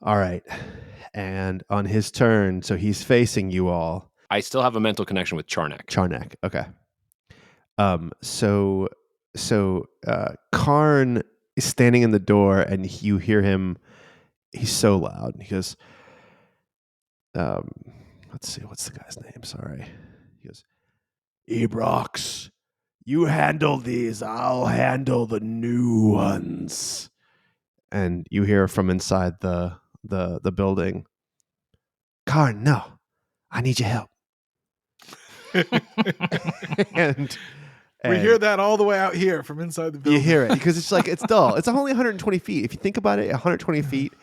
All right. And on his turn, so he's facing you all. I still have a mental connection with Charnak. Charnak. Okay. So Karn is standing in the door, and you hear him. He's so loud. He goes, let's see, what's the guy's name? Sorry. He goes, Ebrox, you handle these, I'll handle the new ones. And you hear from inside the building, Karn, no, I need your help. and We hear that all the way out here from inside the building. You hear it because it's like, it's dull. It's only 120 feet. If you think about it, 120 feet,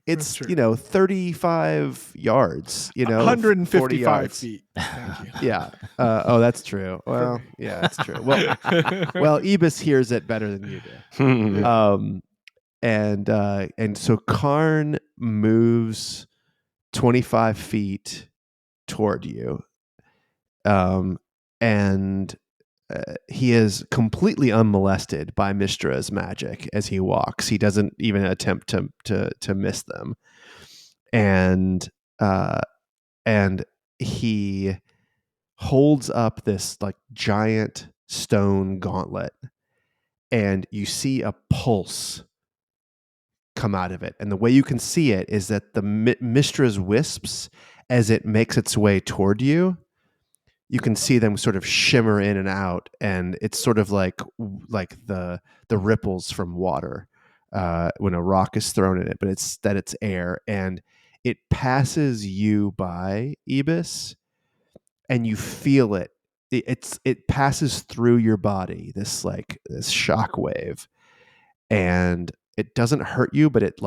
it's, 35 yards, 155 yards. feet. Thank you. Yeah. Oh, that's true. Well, yeah, that's true. Well, Ebis hears it better than you do. And so Karn moves 25 feet toward you. And he is completely unmolested by Mistra's magic as he walks. He doesn't even attempt to miss them, and he holds up this like giant stone gauntlet, and you see a pulse come out of it. And the way you can see it is that the Mistra's wisps, as it makes its way toward you, you can see them sort of shimmer in and out, and it's sort of like the ripples from water when a rock is thrown in it, but it's air, and it passes you by, Ebis, and you feel it. It passes through your body, this shock wave, and it doesn't hurt you, but it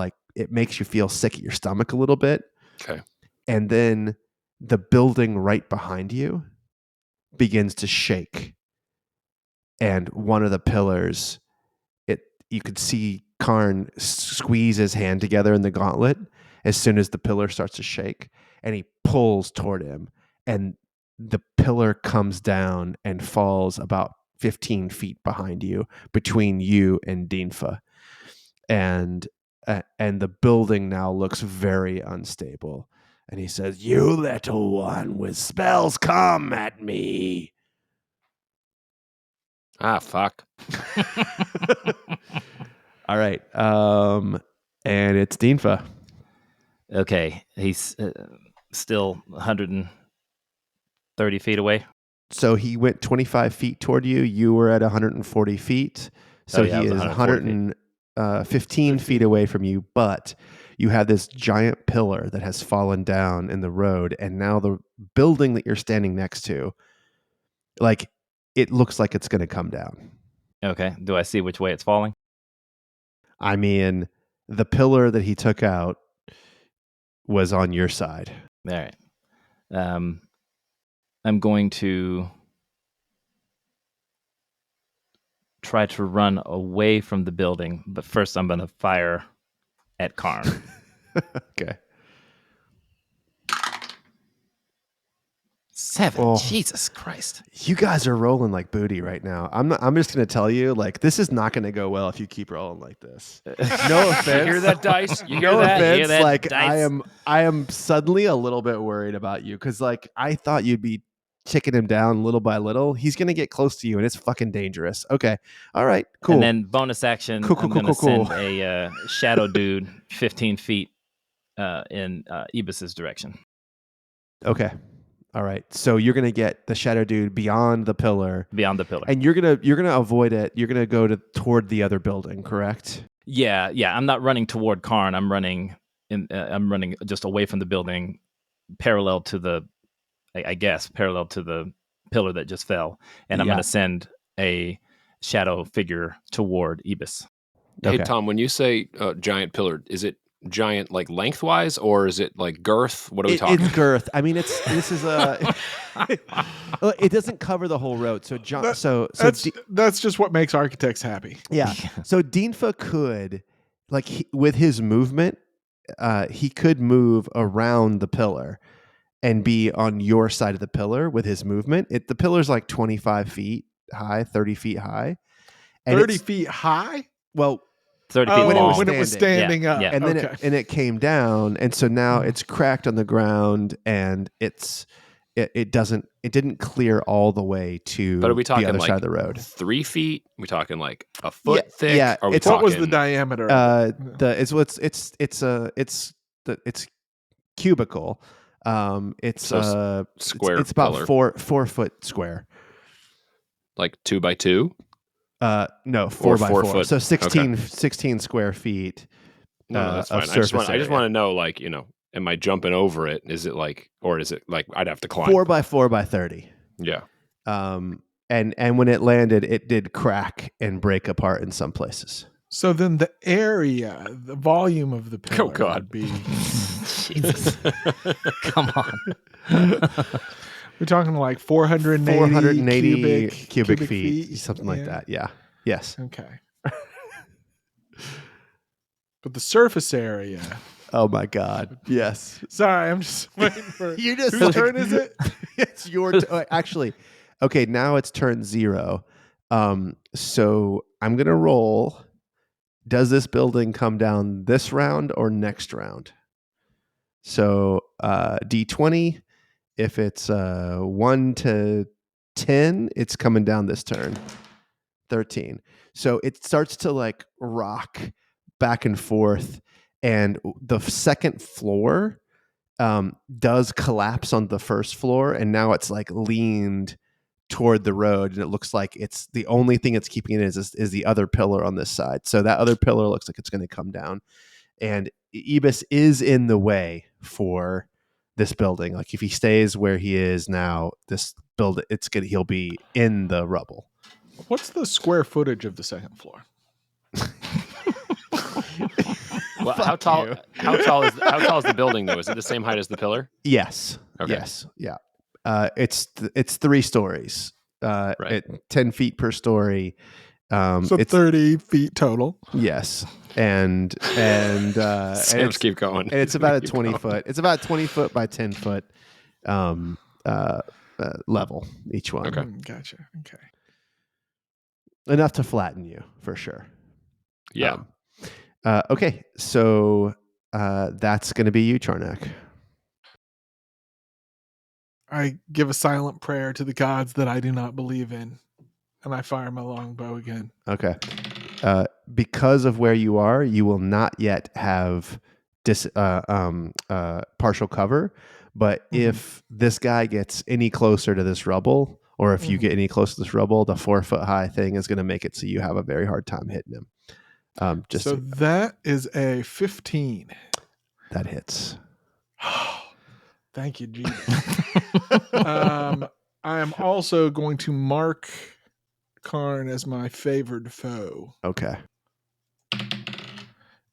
makes you feel sick at your stomach a little bit. Okay, and then the building right behind you begins to shake, and one of the pillars, you could see Karn squeeze his hand together in the gauntlet as soon as the pillar starts to shake, and he pulls toward him, and the pillar comes down and falls about 15 feet behind you, between you and Dinfa, and the building now looks very unstable. And he says, "You little one with spells, come at me." Ah, fuck. All right. And it's Dinfa. Okay, he's still 130 feet away. So he went 25 feet toward you. You were at 140 feet. So he is 115 feet away from you, but you have this giant pillar that has fallen down in the road, and now the building that you're standing next to, it looks like it's going to come down. Okay, do I see which way it's falling? I mean, the pillar that he took out was on your side. All right. I'm going to try to run away from the building, but first I'm going to fire at Karn. Okay. 7. Oh. Jesus Christ. You guys are rolling like booty right now. I'm just going to tell you, this is not going to go well if you keep rolling like this. No offense. You hear that, Dice? You hear No that? offense. Hear that, Dice? I am suddenly a little bit worried about you, because I thought you'd be ticking him down little by little. He's going to get close to you, and it's fucking dangerous. Okay. All right. Cool. And then bonus action, I'm going to send a shadow dude 15 feet in Ebis's direction. Okay. All right. So you're going to get the shadow dude beyond the pillar. Beyond the pillar. And you're going to avoid it. You're going to go toward the other building, correct? Yeah. I'm not running toward Karn. I'm running just away from the building, parallel to the pillar that just fell. And I'm going to send a shadow figure toward Ebis. Hey, Tom, when you say giant pillar, is it giant lengthwise, or is it girth? What are we talking? It's girth. I mean, this is a. It doesn't cover the whole road. So That's just what makes architects happy. Yeah. So Dinfa could, with his movement, he could move around the pillar and be on your side of the pillar with his movement. The pillar's 25 feet high, 30 feet high. And 30 feet high? Well, 30 feet Oh, long. when it was standing Yeah, up. yeah. And then Okay. it came down, and so now it's cracked on the ground, and it didn't clear all the way to But are we the talking other like side of the road. 3 feet? Are we talking like a foot thick? yeah, Are we it's- What was the talking- diameter? of it? It's cubical. It's So square it's about pillar. 4 foot square. Like 2 by 2? No, 4 by 4 4. foot. So 16 square feet. No, that's of fine. I just surface want to area. know, like, am I jumping over it? Is it like, or is it like I'd have to climb? 4 by 4 by 30. Yeah. And when it landed, it did crack and break apart in some places. So then the area, the volume of the pillar God. would be. Jesus. Come on. We're talking like 480, 480 cubic cubic feet, something like that. Yeah. Yes. Okay. But the surface area. Oh my God. Yes. Sorry, I'm just waiting for. You just Whose turn is it? It's your actually. Okay, now it's turn 0. So I'm gonna roll. Does this building come down this round or next round? So D20. If it's 1 to 10, it's coming down this turn. 13. So it starts to like rock back and forth, and the second floor does collapse on the first floor, and now it's like leaned toward the road, and it looks like it's the only thing that's keeping it is the other pillar on this side. So that other pillar looks like it's going to come down, and Ibis is in the way for this building. Like if he stays where he is now, this build he'll be in the rubble. What's the square footage of the second floor? Well, how tall is the building though? Is it the same height as the pillar? Yes. Okay. Yes. Yeah. It's 3 stories. Right. 10 feet per story. So it's 30 feet total. yes, and Sam's keep going. and it's about a Keep 20 going. foot. It's about 20 foot by 10 foot level each one. Okay. Gotcha. Okay. Enough to flatten you for sure. Yeah. Okay, so that's going to be you, Charnak. I give a silent prayer to the gods that I do not believe in, and I fire my longbow again. Okay. Because of where you are, you will not yet have partial cover. But if this guy gets any closer to this rubble, or if you get any closer to this rubble, the 4 foot high thing is going to make it so you have a very hard time hitting him. That is a 15. That hits. Thank you, Jesus. I am also going to mark Karn as my favored foe, Okay.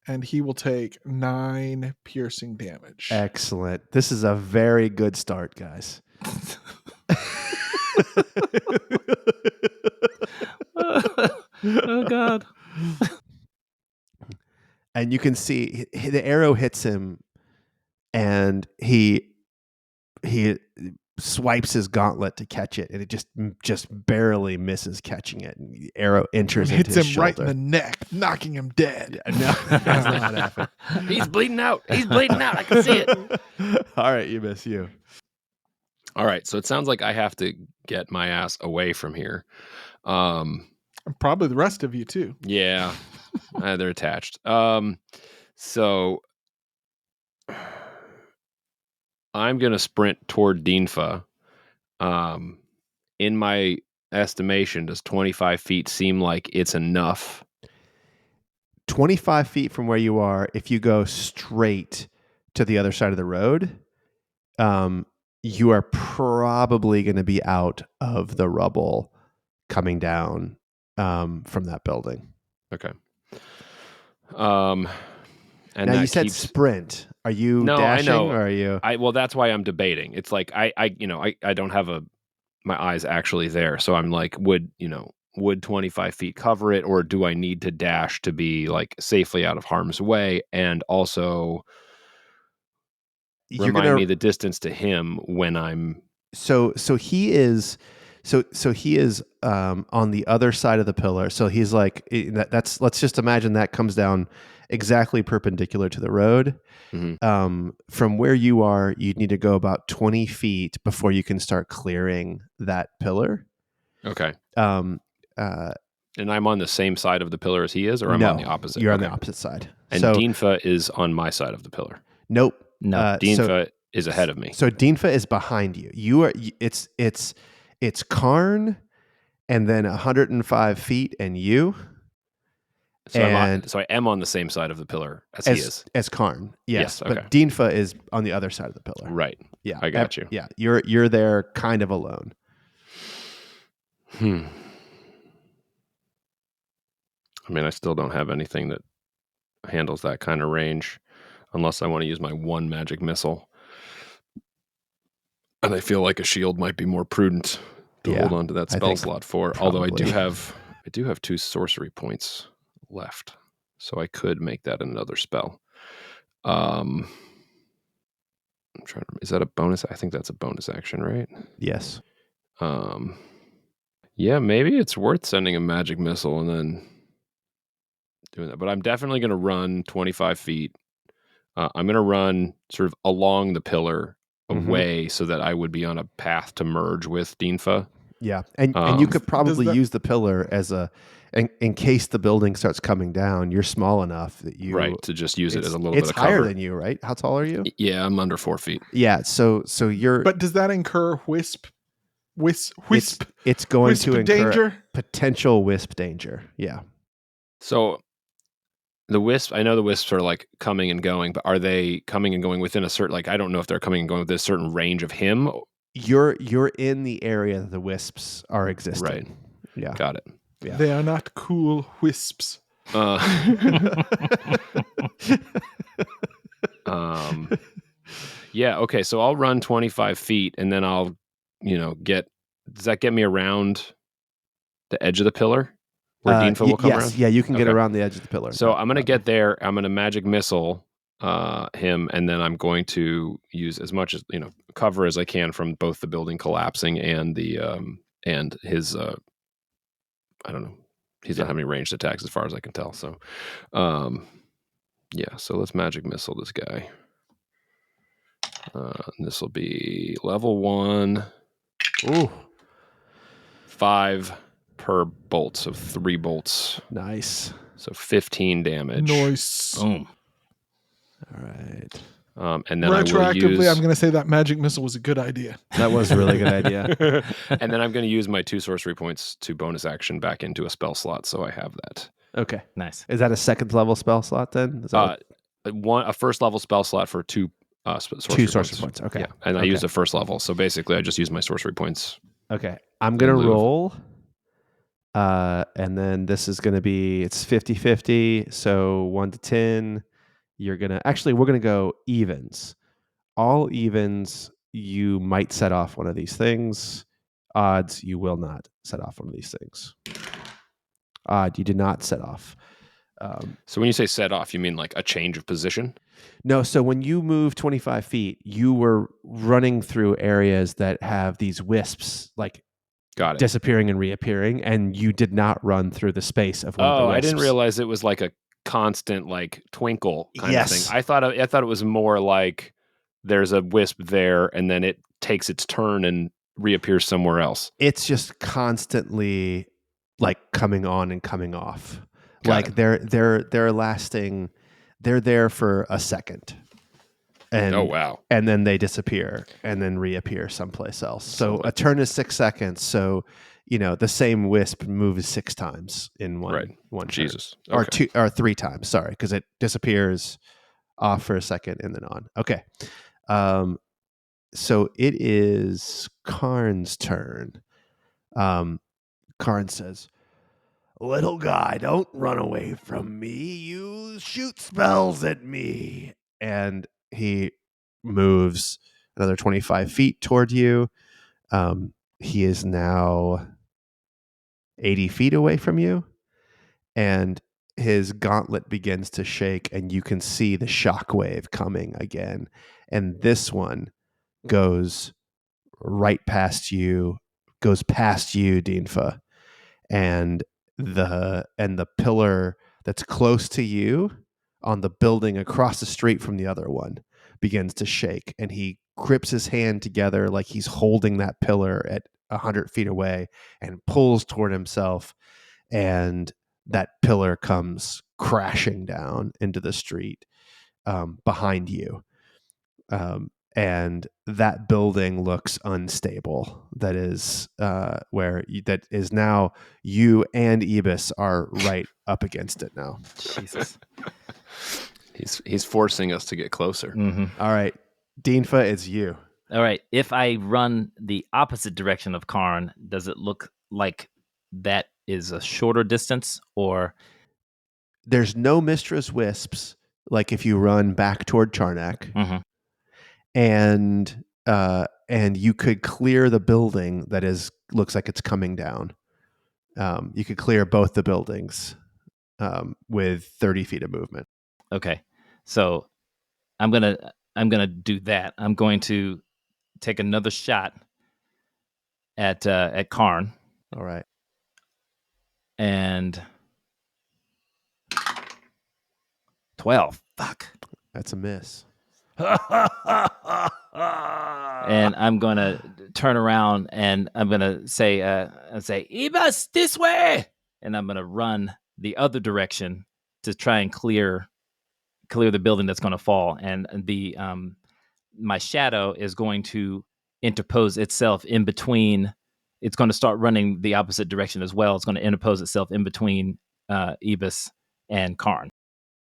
and he will take 9 piercing damage. Excellent. This is a very good start, guys. Oh God. And you can see the arrow hits him, and he swipes his gauntlet to catch it, and it just barely misses catching it. And the arrow enters into Hits his him shoulder. right in the neck, knocking him dead. No, that's not what happened. He's bleeding out. He's bleeding out. I can see it. All right, you miss you. All right. So it sounds like I have to get my ass away from here. And probably the rest of you too. Yeah. They're attached. So I'm going to sprint toward Dinfa. In my estimation, does 25 feet seem like it's enough? 25 feet from where you are, if you go straight to the other side of the road, you are probably going to be out of the rubble coming down from that building. Okay. And now that you said keeps- sprint. Are you No, dashing I know. or are you? Well, that's why I'm debating. It's like I don't have my eyes actually there, so I'm like, would 25 feet cover it, or do I need to dash to be like safely out of harm's way? And also remind me the distance to him when I'm. So he is So he is on the other side of the pillar. So he's like that's. Let's just imagine that comes down exactly perpendicular to the road. From where you are, you'd need to go about 20 feet before you can start clearing that pillar. Okay. Um, And I'm on the same side of the pillar as he is, or I'm on the opposite? You're on the opposite side. And so, Dinfa is on my side of the pillar. Nope. No. Dinfa is ahead of me. So Dinfa is behind you. You are. It's Karn, and then 105 feet, and you. So I am on the same side of the pillar as he is. As Karn. Yes. Okay. But Dinfa is on the other side of the pillar. Right. Yeah. I got you. Yeah. You're there kind of alone. I mean, I still don't have anything that handles that kind of range unless I want to use my one magic missile. And I feel like a shield might be more prudent to hold on to that spell slot for. Although I do have 2 sorcery points left. So I could make that another spell. I'm trying to, is that a bonus? I think that's a bonus action, right? Yes. Yeah, maybe it's worth sending a magic missile and then doing that. But I'm definitely going to run 25 feet. I'm going to run sort of along the pillar away so that I would be on a path to merge with Dinfa. Yeah. And you could probably use the pillar as in case the building starts coming down, you're small enough that you... Right, to just use it as a little bit of cover. It's higher than you, right? How tall are you? Yeah, I'm under 4 feet. Yeah, so you're... But does that incur wisp? It's going wisp to incur danger? Potential wisp danger. Yeah. So the wisps, I know the wisps are like coming and going, but are they coming and going within a certain, like, I don't know if they're coming and going within a certain range of him. You're in the area that the wisps are existing. Right. Yeah. Got it. Yeah. They are not cool wisps. Yeah. Okay. So I'll run 25 feet and then I'll, does that get me around the edge of the pillar where Dinfa will come around? Yeah, you can get around the edge of the pillar. So I'm going to get there. I'm going to magic missile him, and then I'm going to use as much as cover as I can from both the building collapsing and the and his I don't know. He's not having any ranged attacks as far as I can tell. So, yeah. So let's magic missile this guy. This will be level 1. Ooh. 5 per bolt, so 3 bolts. Nice. So 15 damage. Nice. Boom. All right. And then retroactively, I'm going to say that magic missile was a good idea. That was a really good idea. And then I'm going to use my 2 sorcery points to bonus action back into a spell slot, so I have that. Okay. Nice. Is that a second level spell slot then? Is that a first level spell slot for 2 sorcery points. Okay. Yeah. And I used a first level, so basically I just use my sorcery points. Okay. I'm going to roll. And then this is going to be, it's 50-50. So 1 to 10. We're going to go evens. All evens, you might set off one of these things. Odds, you will not set off one of these things. Odd, you did not set off. So when you say set off, you mean like a change of position? No, so when you move 25 feet, you were running through areas that have these wisps, like got it, disappearing and reappearing, and you did not run through the space of one of the wisps. I didn't realize it was like a constant like twinkle kind of thing. I thought it was more like there's a wisp there and then it takes its turn and reappears somewhere else. It's just constantly like coming on and coming off. Like they're lasting, they're there for a second. And, oh wow. And then they disappear and then reappear someplace else. So a turn is 6 seconds. So the same wisp moves 6 times in one turn. Jesus. Okay. Or 3 times, sorry, because it disappears off for a second and then on. Okay. So it is Karn's turn. Karn says, "Little guy, don't run away from me. You shoot spells at me." And he moves another 25 feet toward you. He is now 80 feet away from you, and his gauntlet begins to shake, and you can see the shockwave coming again. And this one goes right past you, goes past you, Dinfa, and the pillar that's close to you on the building across the street from the other one begins to shake, and he grips his hand together like he's holding that pillar at 100 feet away and pulls toward himself, and that pillar comes crashing down into the street behind you. And that building looks unstable. That is that is now you and Ibis are right up against it now. Jesus. He's forcing us to get closer. Mm-hmm. All right, Dinfa, it's you. All right. If I run the opposite direction of Karn, does it look like that is a shorter distance, or There's no Mistress Wisps like if you run back toward Charnak, Mhm. and you could clear the building that looks like it's coming down. You could clear both the buildings with 30 feet of movement. Okay, so I'm gonna do that. I'm going to take another shot at Karn, All right. and 12. Fuck. That's a miss. And I'm gonna turn around and I'm gonna say, Ibis, this way, and I'm gonna run the other direction to try and clear the building that's gonna fall. And the my shadow is going to interpose itself in between. It's going to start running the opposite direction as well. It's going to interpose itself in between Ibis and Karn.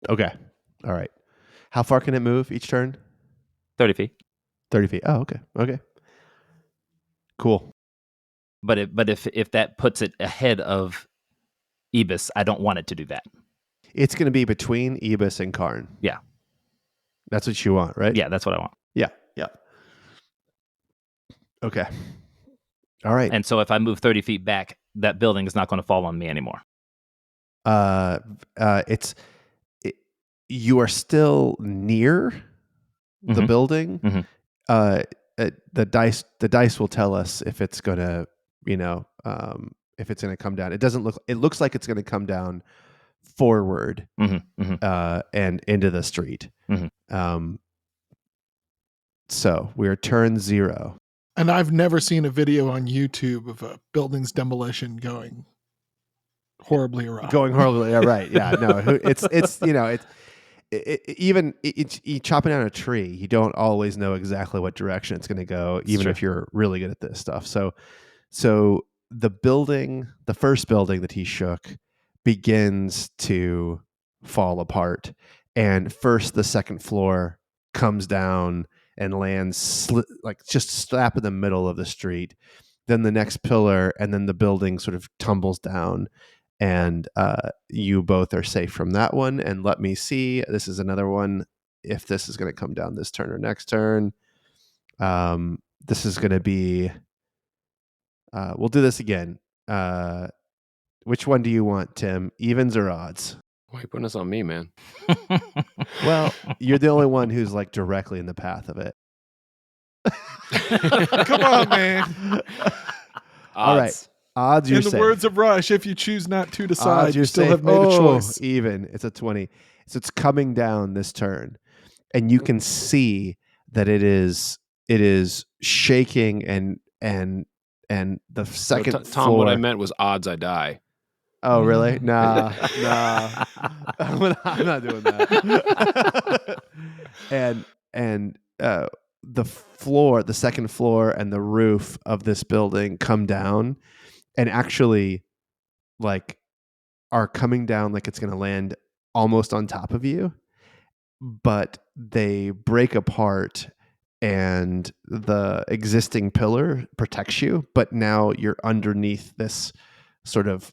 Okay. All right. How far can it move each turn? 30 feet. 30 feet. Oh, okay. Okay. Cool. But if that puts it ahead of Ibis, I don't want it to do that. It's going to be between Ibis and Karn. Yeah. That's what you want, right? Yeah, that's what I want. Yeah. Yeah. Okay. All right. And so if I move 30 feet back, that building is not going to fall on me anymore. You are still near the Mhm. building. Mhm. The dice will tell us if it's gonna, if it's gonna come down. It looks like it's gonna come down forward, Mhm. Mhm. and into the street. Mhm. So we're turn 0. And I've never seen a video on YouTube of a building's demolition going horribly awry. Going horribly. Yeah, right. Yeah. No. Even chopping down a tree, you don't always know exactly what direction it's going to go, even if you're really good at this stuff. So the first building that he shook begins to fall apart, and first the second floor comes down and lands just slap in the middle of the street. Then the next pillar, and then the building sort of tumbles down, and you both are safe from that one. And let me see, this is another one. If this is going to come down this turn or next turn, this is going to be. We'll do this again. Which one do you want, Tim? Evens or odds? Why are you putting this on me, man? Well, you're the only one who's like directly in the path of it. Come on, man. All right. Odds, you're In the safe. words of Rush, if you choose not to decide, Odds, you you're still safe. have made a choice. Even. It's a 20. So it's coming down this turn. And you can see that it is shaking, and the second Tom, floor. what I meant was odds I die. Oh, really? Nah. I'm not doing that. and the second floor and the roof of this building come down, and actually are coming down like it's going to land almost on top of you, but they break apart, and the existing pillar protects you, but now you're underneath this sort of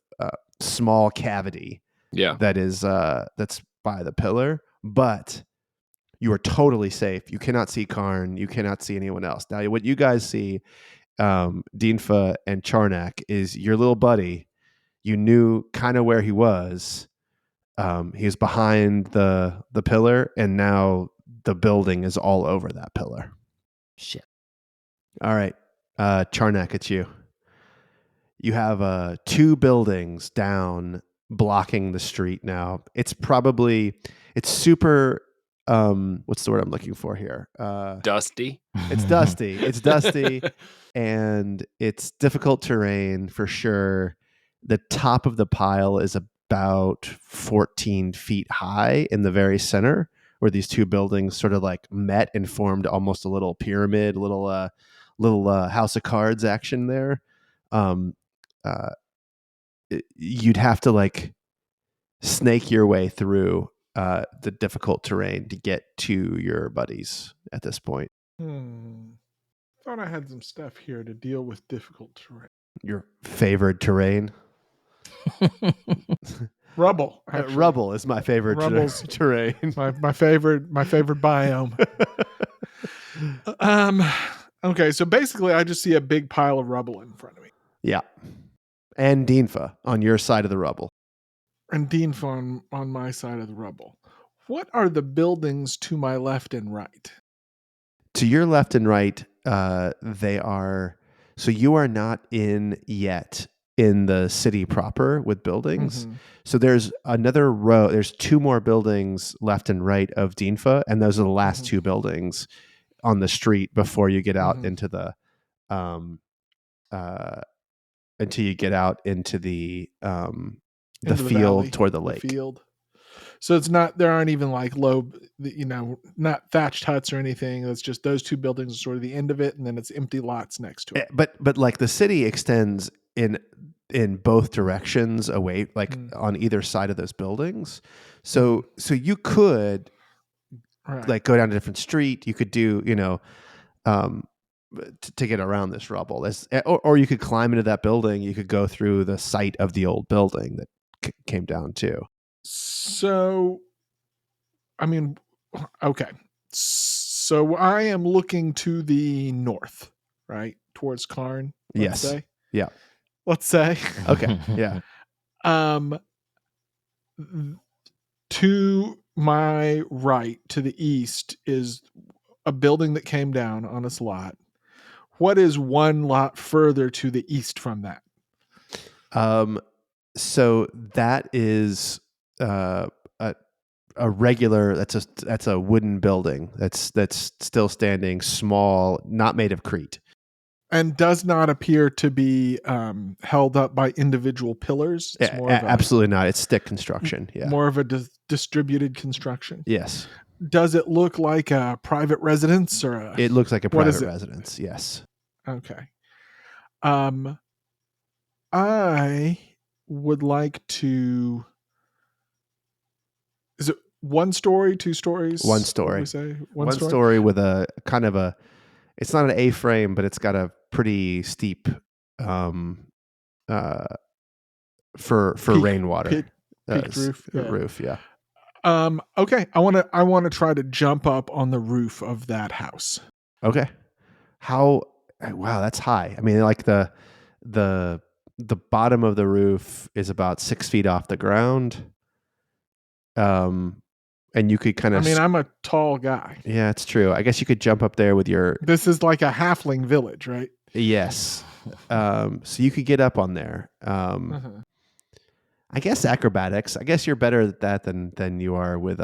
small cavity that is that's by the pillar, but you are totally safe. You cannot see Karn. You cannot see anyone else. Now, what you guys see, Dinfa and Charnak, is your little buddy. You knew kind of where he was. He was behind the pillar, and now the building is all over that pillar. Shit. All right, Charnak, it's you. You have 2 buildings down blocking the street now. It's super. What's the word I'm looking for here? Dusty. It's dusty. It's dusty, and it's difficult terrain for sure. The top of the pile is about 14 feet high in the very center, where these 2 buildings sort of like met and formed almost a little pyramid, little House of Cards action there. Um, you'd have to like snake your way through the difficult terrain to get to your buddies at this point. Thought I had some stuff here to deal with difficult terrain. Your favorite terrain? Rubble. Actually. Rubble is my favorite terrain. my favorite biome. Okay, so basically I just see a big pile of rubble in front of me. Yeah. And Dinfa on your side of the rubble. And Dinfa on my side of the rubble. What are the buildings to my left and right? To your left and right, they are... So you are not in yet in the city proper with buildings. Mm-hmm. So there's another row. There's 2 more buildings left and right of Dinfa, and those are the last 2 buildings on the street before you get out into the until you get out into the field valley, toward the lake. Field. So it's not, there aren't even like low, not thatched huts or anything. It's just those 2 buildings are sort of the end of it, and then it's empty lots next to it. But like the city extends in both directions away, like on either side of those buildings. So you could like go down a different street. You could do, to get around this rubble. Or you could climb into that building. You could go through the site of the old building that came down too. So, I mean, okay. So I am looking to the north, right? Towards Karn. Yes. Say. Yeah. Let's say. Okay. Yeah. To my right, to the east, is a building that came down on its lot. What is 1 lot further to the east from that? So that is a regular. That's a wooden building. That's still standing, small, not made of crete, and does not appear to be held up by individual pillars. It's more of absolutely not. It's stick construction. Yeah, more of a distributed construction. Yes. Does it look like a private residence or It looks like a private residence. Yes. Okay. I would like to. Is it 1 story, 2 stories? 1 story. We say one story with a kind of a. It's not an A-frame, but it's got a pretty steep for rainwater peaked roof. Yeah. Roof. Yeah. Okay. I want to try to jump up on the roof of that house. Okay. Wow, that's high. I mean, like the bottom of the roof is about 6 feet off the ground. And you could kind of... I mean, I'm a tall guy. Yeah, it's true. I guess you could jump up there with your... This is like a halfling village, right? Yes. So you could get up on there. I guess acrobatics. I guess you're better at that than you are with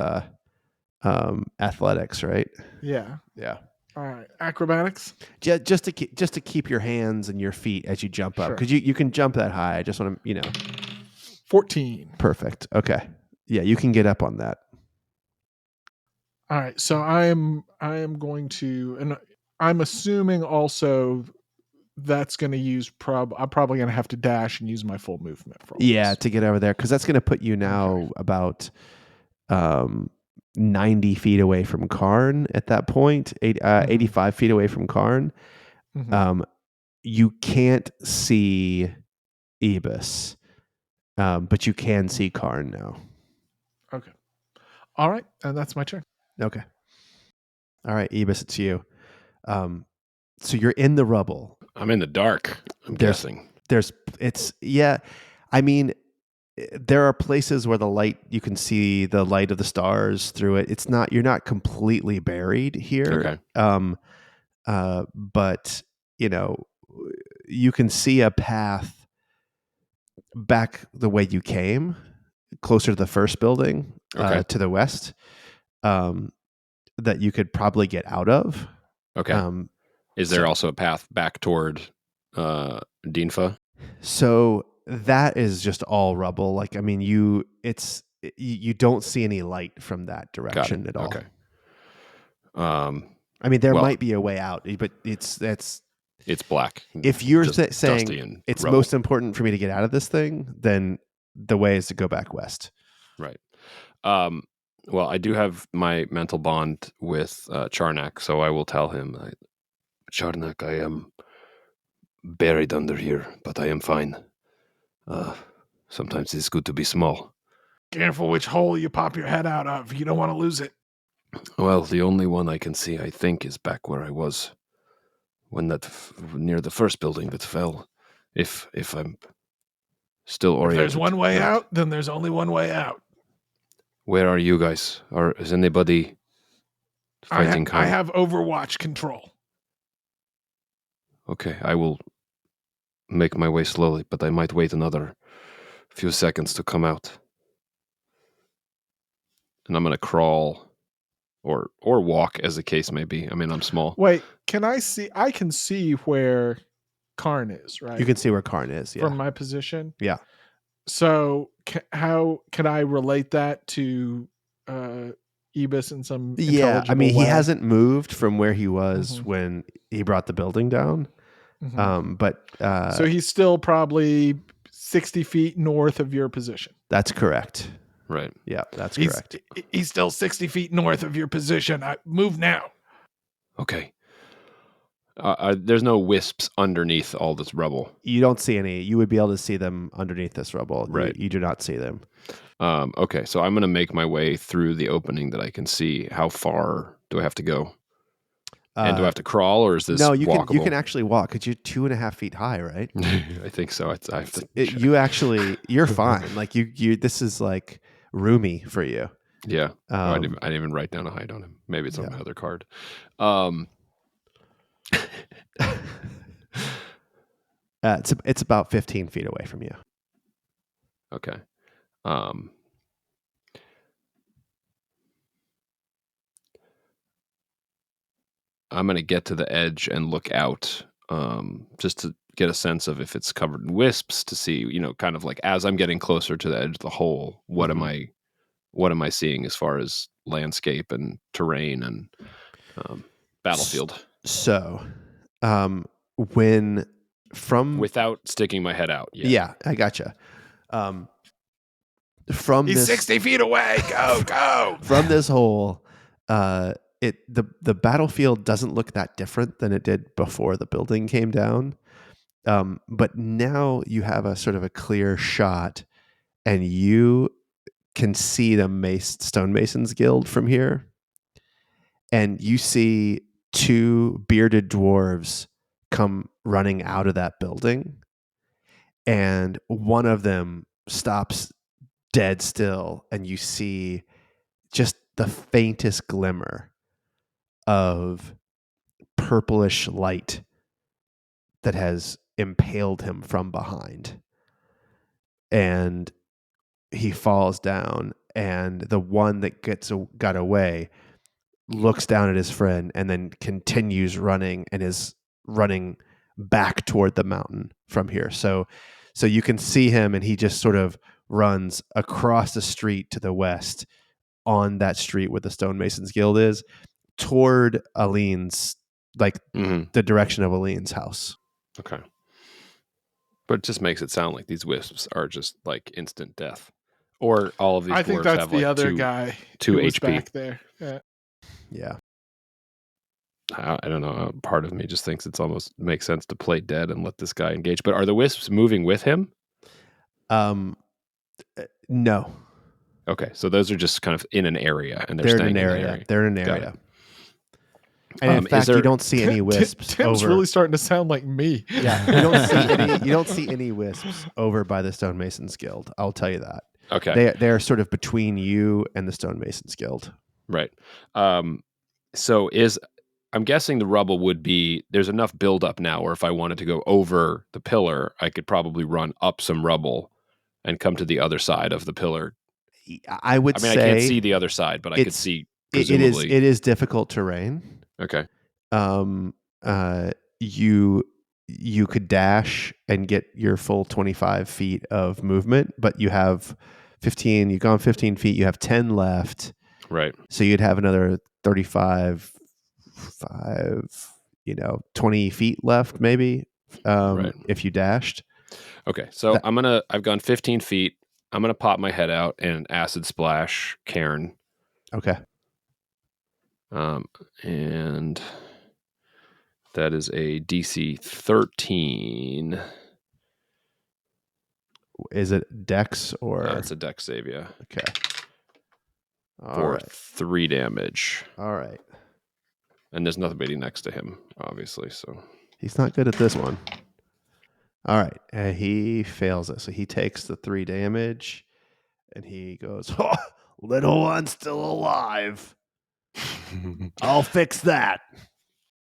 athletics, right? Yeah. Yeah. All right. Acrobatics? Just to keep your hands and your feet as you jump up. Because you can jump that high. I just want to, 14. Perfect. Okay. Yeah, you can get up on that. All right. So I am going to, and I'm assuming also that's going to use I'm probably going to have to dash and use my full movement for this. To get over there, because that's going to put you now about 90 feet away from Karn at that point, 85 feet away from Karn. You can't see Ebus, but you can see Karn now. Okay. All right. And that's my turn. Okay. All right, Ebus, it's you. So you're in the rubble. I'm in the dark, I'm guessing. I mean, there are places where you can see the light of the stars through it. You're not completely buried here. Okay. But you can see a path back the way you came, closer to the first building, Okay. to the west, that you could probably get out of. Okay. Is there so- also a path back toward Dinfa? So that is just all rubble. Like, I mean, you don't see any light from that direction at all. Okay. I mean, there Well- might be a way out, but it's black. if you're Just dusty saying and it's rubble. most important for me to get out of this thing, then the way is to go back west. Right. Well, I do have my mental bond with Charnak, so I will tell him, Charnak, I am buried under here, but I am fine. Sometimes it's good to be small. Careful which hole you pop your head out of. You don't want to lose it. Well, the only one I can see, I think, is back where I was when near the first building that fell. If I'm still If oriented. there's one way right. out, then there's only one way out. Where are you guys? Is anybody fighting? I have Overwatch control. Okay, I will make my way slowly, but I might wait another few seconds to come out. And I'm going to crawl or walk, as the case may be. I mean, I'm small. Wait, can I see? I can see where Karn is, right? You can see where Karn is. Yeah. From my position. Yeah. So how can I relate that to Ebus in some I mean, he way? hasn't moved from where he was Mhm. when he brought the building down. Mhm. But So he's still probably 60 feet north of your position. that's correct. Right. Yeah, that's He's, correct. he's still 60 feet north of your position. Move now. Okay. There's no wisps underneath all this rubble. You don't see any. You would be able to see them underneath this rubble. Right. You do not see them. Okay, so I'm going to make my way through the opening that I can see. How far do I have to go? And do I have to crawl, or is this No, you walkable? can. You can actually walk because you're 2.5 feet high, right? I think so. I have to. You're fine. Like you. This is like roomy for you. Yeah. I didn't even write down a height on him. Maybe it's on my other card. It's about 15 feet away from you. Okay. I'm going to get to the edge and look out, just to get a sense of if it's covered in wisps, to see, kind of like as I'm getting closer to the edge of the hole, what am I seeing as far as landscape and terrain and battlefield? So, when from Without sticking my head out. yeah, I gotcha. From He's this 60 feet away. Go. from this hole, the battlefield doesn't look that different than it did before the building came down. But now you have a sort of a clear shot, and you can see the Stonemasons Guild from here, and you see two bearded dwarves come running out of that building, and one of them stops dead still, and you see just the faintest glimmer of purplish light that has impaled him from behind, and he falls down, and the one that got away looks down at his friend and then continues running and is running back toward the mountain from here. So you can see him, and he just sort of runs across the street to the west on that street where the Stonemasons Guild is, toward Aline's, like the direction of Aline's house. Okay. But it just makes it sound like these wisps are just like instant death. Or all of these I think dwarves that's have the like other two, guy 2 who was HP. back there. Yeah. Yeah. I don't know. Part of me just thinks it's almost makes sense to play dead and let this guy engage. But are the wisps moving with him? No. Okay, so those are just kind of in an area, and they're They're staying in an area. They're in an Got area. it. And in fact, there- you don't see any wisps Tim's over. really starting to sound like me. Yeah, you don't see any wisps over by the Stonemasons Guild. I'll tell you that. Okay, They are sort of between you and the Stonemasons Guild. right. So I'm guessing the rubble would be, there's enough buildup now where if I wanted to go over the pillar, I could probably run up some rubble and come to the other side of the pillar. I would I mean, say I can't see the other side, but I could see presumably. it is difficult terrain. Okay. You could dash and get your full 25 feet of movement, but you have 15. You've gone 15 feet. You have 10 left. Right. So you'd have another 35, 20 feet left, maybe, Right. if you dashed. Okay. So I've gone 15 feet. I'm going to pop my head out and acid splash Cairn. Okay. And that is a DC 13. Is it Dex or? It's a Dex save, yeah. Okay. For 3 damage. All right. And there's nobody next to him, obviously. So he's not good at this one. All right. And he fails it. So he takes the 3 damage and he goes, oh, little one's still alive. I'll fix that.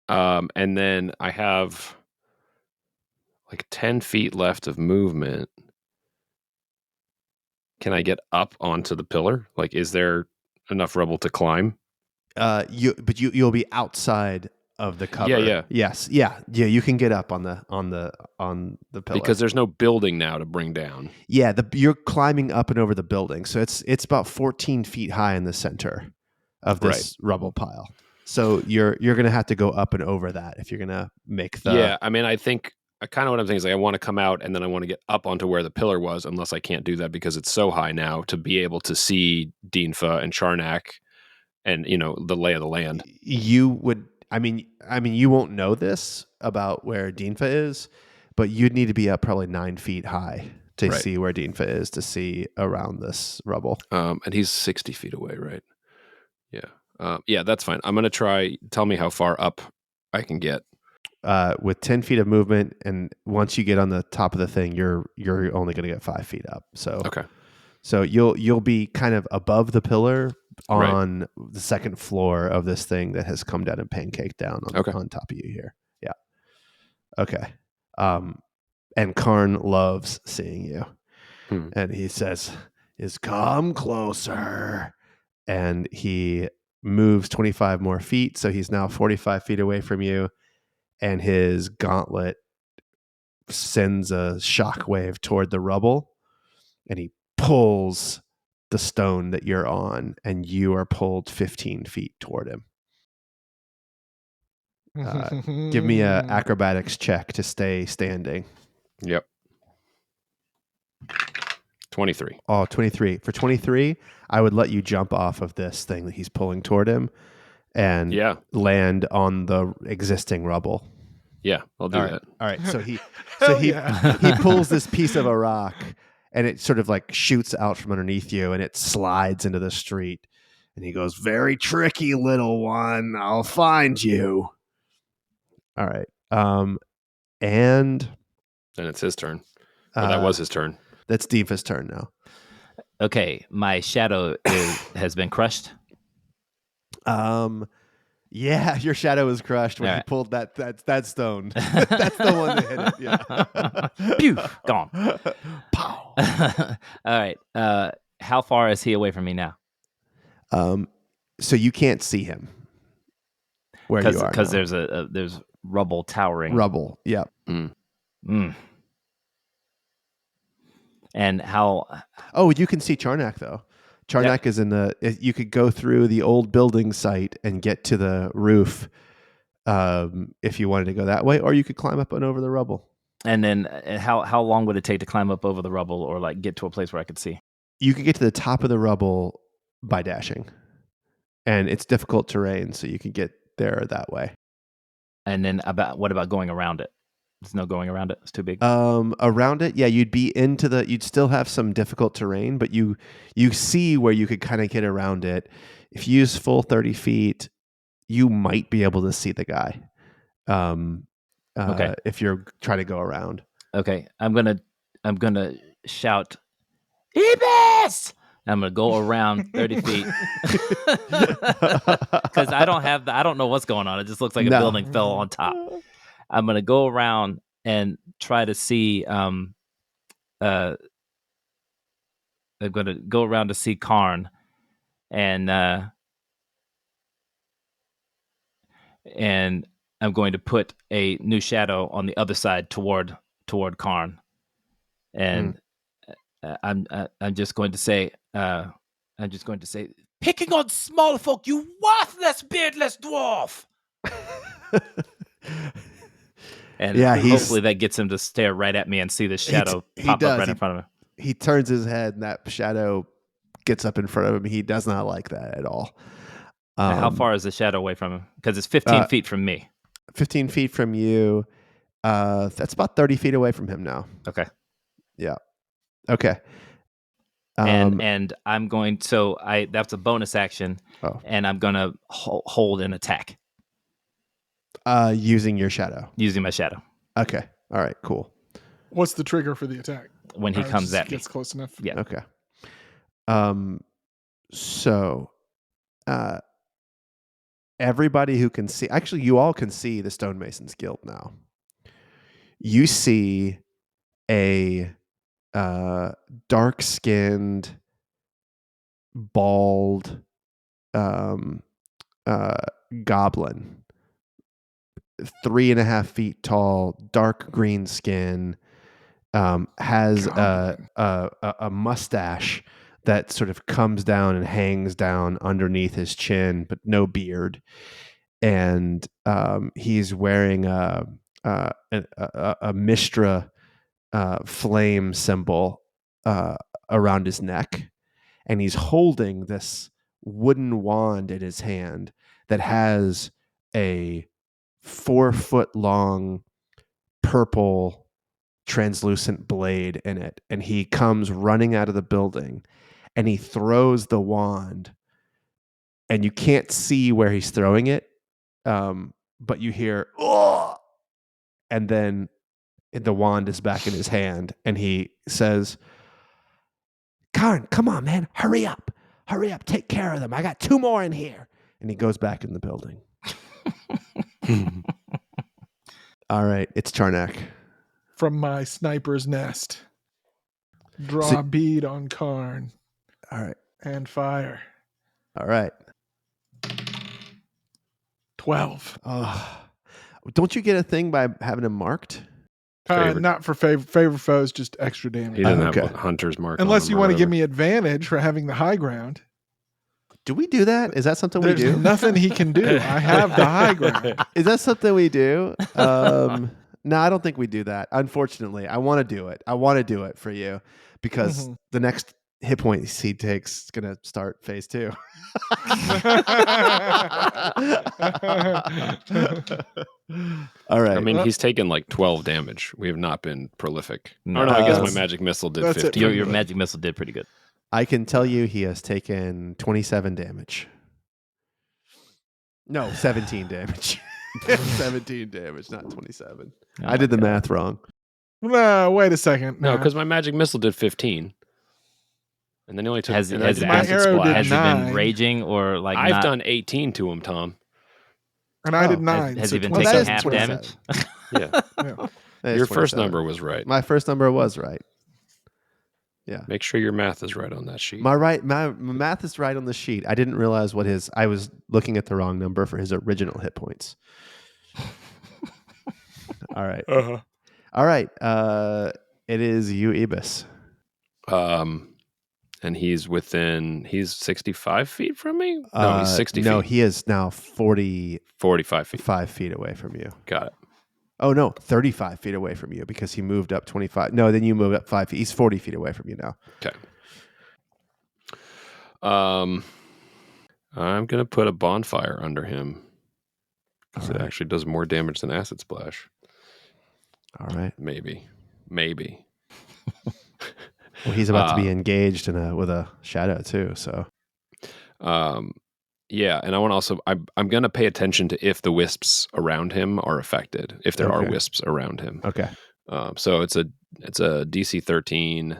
And then I have like 10 feet left of movement. Can I get up onto the pillar? Like, is there enough rubble to climb? You'll be outside of the cover. Yeah. Yes. Yeah. You can get up on the pillar because there's no building now to bring down. Yeah. You're climbing up and over the building, so it's about 14 feet high in the center of this rubble pile. So you're going to have to go up and over that if you're going to make the. Yeah. I mean, I think kind of what I'm thinking is like I want to come out and then I want to get up onto where the pillar was, unless I can't do that because it's so high now to be able to see Dinfa and Charnak and, the lay of the land. You would, I mean, you won't know this about where Dinfa is, but you'd need to be up probably 9 feet high to see where Dinfa is, to see around this rubble. And he's 60 feet away, right? Yeah. Yeah, that's fine. I'm going to tell me how far up I can get. With 10 feet of movement, and once you get on the top of the thing, you're only going to get 5 feet up. So okay. So you'll be kind of above the pillar on the second floor of this thing that has come down and pancaked down on top of you here. Yeah. Okay. And Karn loves seeing you, and he says, "Come closer," and he moves 25 more feet, so he's now 45 feet away from you. And his gauntlet sends a shockwave toward the rubble, and he pulls the stone that you're on, and you are pulled 15 feet toward him. Give me a acrobatics check to stay standing. Yep. 23. Oh, 23. For 23, I would let you jump off of this thing that he's pulling toward him and land on the existing rubble. Yeah, I'll do that. All right. So he pulls this piece of a rock, and it sort of like shoots out from underneath you, and it slides into the street. And he goes, "Very tricky, little one. I'll find you." All right. And then it's his turn. Or that was his turn. That's Dinfa's turn now. Okay, my shadow has been crushed. Yeah, your shadow was crushed when you pulled that stone. That's the one that hit it. Yeah. Pew, gone. Pow. All right. How far is he away from me now? So you can't see him where you are because there's rubble towering. Rubble. Yep. And how? Oh, you can see Charnak though. Charnak is in you could go through the old building site and get to the roof if you wanted to go that way, or you could climb up and over the rubble. And then how long would it take to climb up over the rubble or like get to a place where I could see? You could get to the top of the rubble by dashing, and it's difficult terrain, so you can get there that way. And then what about going around it? There's no going around it. It's too big. Around it, yeah, you'd be you'd still have some difficult terrain, but you see where you could kind of get around it. If you use full 30 feet, you might be able to see the guy. Okay. If you're trying to go around. Okay. I'm gonna shout, Ibis! I'm gonna go around 30 feet because I don't know what's going on. It just looks like a building fell on top. I'm going to go around and try to see go around to see Karn, and I'm going to put a new shadow on the other side toward Karn, and I'm just going to say picking on small folk, you worthless beardless dwarf. And Yeah, hopefully that gets him to stare right at me and see the shadow pop up right in front of him. He turns his head, and that shadow gets up in front of him. He does not like that at all. How far is the shadow away from him? Because it's 15 feet from me. 15 feet from you. That's about 30 feet away from him now. Okay. Yeah. Okay. And I'm going. So that's a bonus action, and I'm going to hold an attack. Using your shadow. Using my shadow. Okay. All right. Cool. What's the trigger for the attack? When he comes at me. Gets close enough. Yeah. Okay. So, everybody who can see, actually, you all can see the Stonemasons Guild now. You see a dark-skinned, bald goblin, 3.5 feet tall, dark green skin, has a mustache that sort of comes down and hangs down underneath his chin, but no beard. And he's wearing a Mistra flame symbol around his neck, and he's holding this wooden wand in his hand that has a 4-foot long purple translucent blade in it. And he comes running out of the building, and he throws the wand, and you can't see where he's throwing it, but you hear, "Oh!" And then the wand is back in his hand, and he says, "Karn, come on, man, hurry up, take care of them. I got 2 more in here." And he goes back in the building. All right, it's Charnak. From my sniper's nest, draw a bead on Karn. All right. And fire. All right. 12. Don't you get a thing by having him marked? Not for favor foes, just extra damage. He doesn't have Hunter's mark. Unless you want to give me advantage for having the high ground. Do we do that? Is that something we do? There's nothing he can do. I have the high ground. Is that something we do? No, I don't think we do that. Unfortunately, I want to do it. I want to do it for you because the next hit points he takes is going to start phase 2. All right. I mean, he's taken like 12 damage. We have not been prolific. No, I guess my magic missile did 15. Your magic missile did pretty good. I can tell you he has taken 27 damage. No, 17 damage. 17 damage, not 27. I did the math wrong. No, wait a second. No, because my magic missile did 15. And then he only took... Has he been raging or like I've done 18 to him, Tom. And I did 9. Has he been taking half damage? Yeah. Your first number was right. My first number was right. Yeah. Make sure your math is right on that sheet. My math is right on the sheet. I didn't realize I was looking at the wrong number for his original hit points. All right. All right. It is you, Ibis. And he's 65 feet from me? No, he's 60 feet. No, he is now 45 feet. 5 feet away from you. Got it. Oh, no, 35 feet away from you because he moved up 25. No, then you move up 5 feet. He's 40 feet away from you now. Okay. I'm going to put a bonfire under him because it actually does more damage than Acid Splash. All right. Maybe. Well, he's about to be engaged with a shadow too, so. Yeah, and I want to also I'm going to pay attention to if the wisps around him are affected, if there are wisps around him. Okay. So it's a DC 13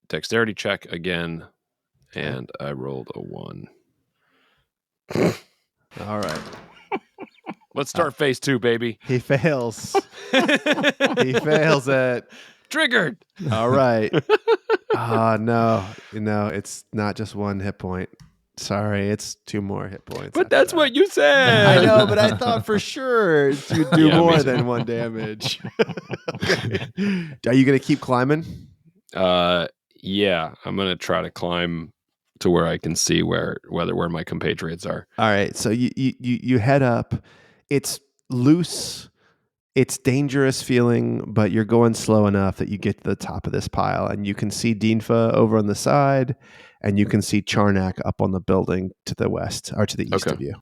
dexterity check again, and I rolled a 1. All right. Let's start phase 2, baby. He fails. He fails it. Triggered. All right. No, it's not just 1 hit point. Sorry, it's 2 more hit points. But after that's that. what you said. I know, but I thought for sure you'd do Yeah, me more too. than 1 damage. Okay. Are you gonna keep climbing? Yeah, I'm gonna try to climb to where I can see where my compatriots are. All right, so you head up. It's loose. It's dangerous feeling, but you're going slow enough that you get to the top of this pile, and you can see Dinfa over on the side, and you can see Charnak up on the building to the west or to the east Okay. of you.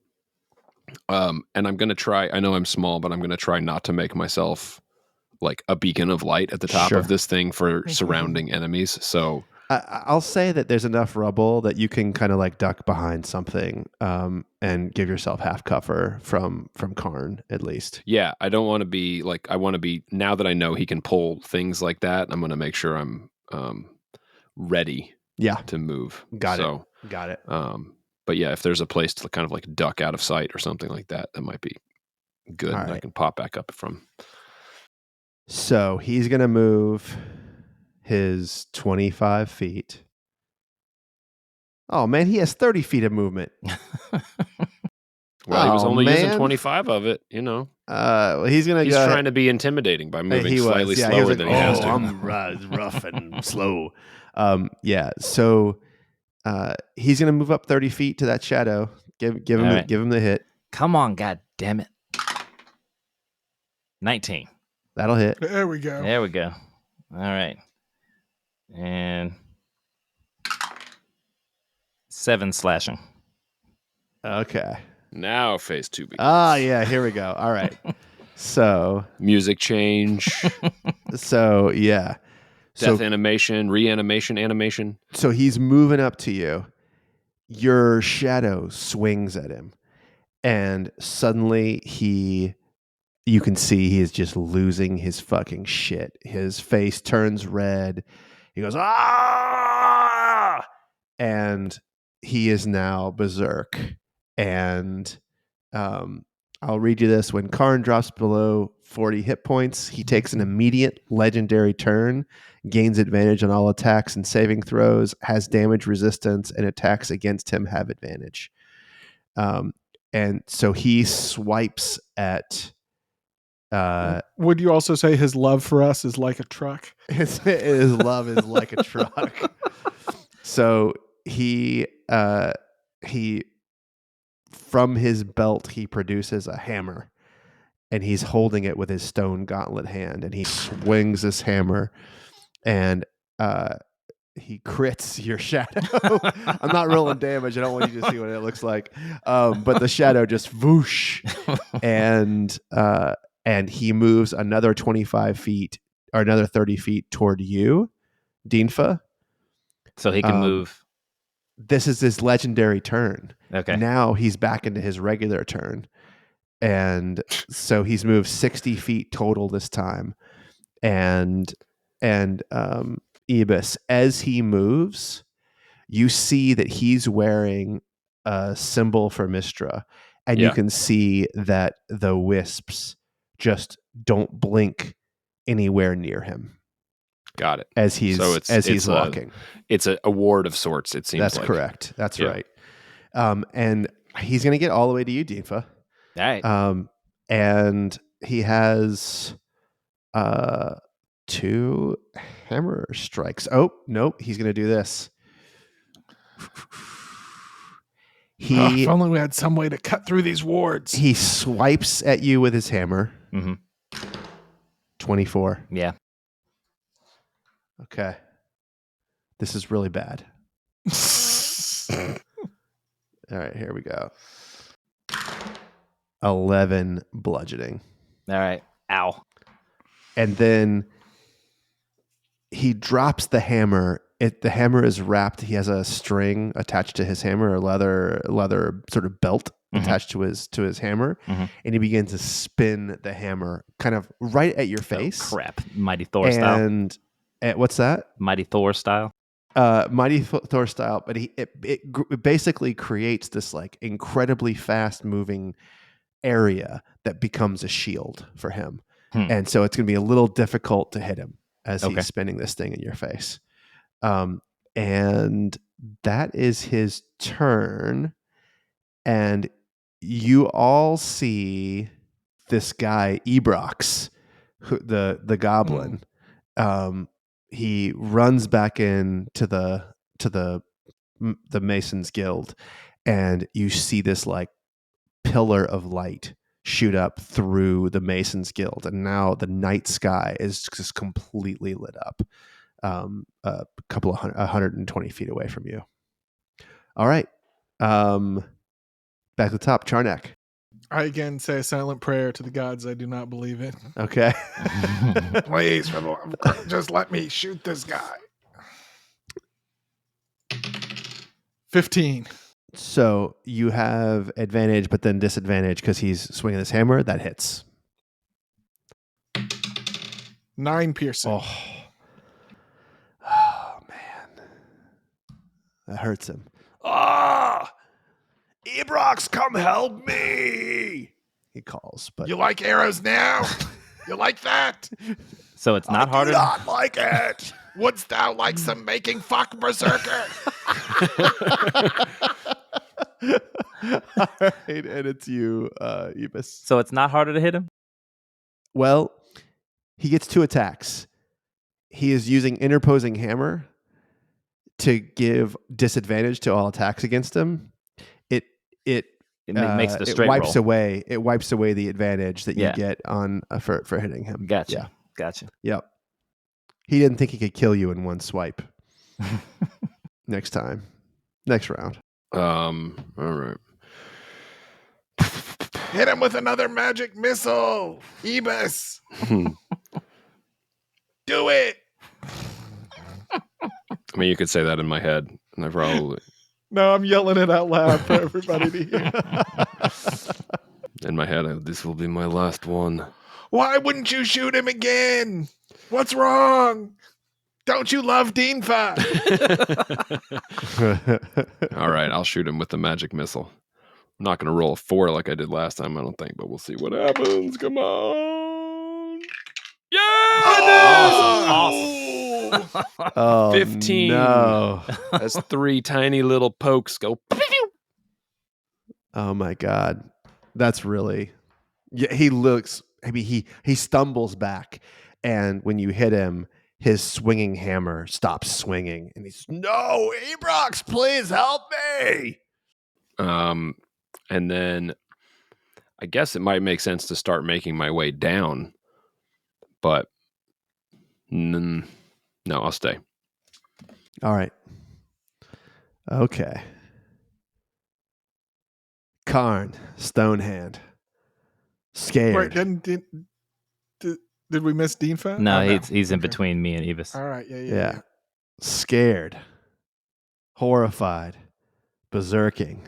And I'm gonna try. I know I'm small, but I'm gonna try not to make myself like a beacon of light at the top Sure. of this thing for surrounding enemies. So I'll say that there's enough rubble that you can kind of like duck behind something and give yourself half cover from Karn at least. yeah, I don't want to be like, I want to be, now that I know he can pull things like that, I'm going to make sure I'm ready Yeah, to move. got So, it. Got it. but yeah, if there's a place to kind of like duck out of sight or something like that, that might be good. All And I right. can pop back up from. So he's gonna move his 25 feet. Oh man, he has 30 feet of movement. Well, he was Oh, only using man. 25 of it, you know. He's gonna He's go. trying to be intimidating by moving He slightly was, yeah, slower he was like, than he has to. I'm rough and slow. Yeah. So he's gonna move up 30 feet to that shadow. Give him All right. give him the hit. Come on, god damn it. 19. That'll hit. There we go. There we go. All right. And 7 slashing. Okay. Now phase 2 begins. Yeah. Here we go. All right. So Music change, yeah. death animation, reanimation, animation. So he's moving up to you. Your shadow swings at him, and suddenly you can see he is just losing his fucking shit. His face turns red. He goes, ah! And he is now berserk. And I'll read you this. When Karn drops below 40 hit points, he takes an immediate legendary turn, gains advantage on all attacks and saving throws, has damage resistance, and attacks against him have advantage. And so he swipes at. Would you also say his love for us is like a truck? His love is like a truck. So he from his belt he produces a hammer, and he's holding it with his stone gauntlet hand, and he swings this hammer, and he crits your shadow. I'm not rolling damage. I don't want you to see what it looks like. But the shadow just whoosh, and he moves another 25 feet or another 30 feet toward you, Dinfa. So he can move. This is his legendary turn. Okay. Now he's back into his regular turn. And so he's moved 60 feet total this time. And Ibis, as he moves, you see that he's wearing a symbol for Mistra. And you can see that the wisps just don't blink anywhere near him. Got it. As he's walking. It's a ward of sorts, it seems That's like. correct. That's right. And he's going to get all the way to you, Dinfa. All right. And he has 2 hammer strikes. Oh, nope. He's going to do this. If only we had some way to cut through these wards. He swipes at you with his hammer. Mm-hmm. 24. Yeah. Okay. This is really bad. All right, here we go. 11 bludgeoning. All right. Ow. And then he drops the hammer. The hammer is wrapped. He has a string attached to his hammer, a leather sort of belt attached to his hammer, and he begins to spin the hammer kind of right at your face. Oh, crap. Mighty Thor style. And what's that? Mighty Thor style. Mighty Thor style, but it basically creates this like incredibly fast moving area that becomes a shield for him. And so it's going to be a little difficult to hit him. as Okay. he's spinning this thing in your face. And that is his turn. And you all see this guy, Ebrox, the goblin. He runs back in to the Masons Guild, and you see this like pillar of light shoot up through the Masons Guild, and now the night sky is just completely lit up. A couple of 120 feet away from you. All right. Back to the top, Charnak. I again say a silent prayer to the gods I do not believe in. Okay. Please, for the love of Christ, just let me shoot this guy. 15. So you have advantage, but then disadvantage because he's swinging his hammer. That hits. 9 piercing. Oh man, that hurts him. Ah, Ebrox, come help me! He calls, but You like arrows now? You like that? So it's not harder. do not like it. Wouldst thou like some making fuck, berserker? All right, and it's you, Ebus. So it's not harder to hit him. Well, he gets 2 attacks. He is using interposing hammer to give disadvantage to all attacks against him. It makes it a straight wipes roll. away. It wipes away the advantage that you Yeah. get on for hitting him. Gotcha. Yeah. Gotcha. Yep. He didn't think he could kill you in one swipe. Next time. Next round. All right. Hit him with another magic missile. Ebus. Do it. I mean, you could say that in my head, and I probably No, I'm yelling it out loud for everybody to hear. in my head, this will be my last one. Why wouldn't you shoot him again? What's wrong? Don't you love Deanfa? All right, I'll shoot him with the magic missile. I'm not going to roll a 4 like I did last time, I don't think, but we'll see what happens. Come on. Yeah! Awesome. Oh, 15. No. As 3 tiny little pokes go. Oh my God. That's really. Yeah, he looks. I mean, he stumbles back, and when you hit him, his swinging hammer stops swinging, and he's no, Ebrox, please help me. And then I guess it might make sense to start making my way down, but no, I'll stay. All right. Okay. Karn, Stonehand, scared. Wait, did we miss Deanfa? No, Oh, he's in Okay. between me and Evis. All right, yeah. Yeah. Scared, horrified, berserking.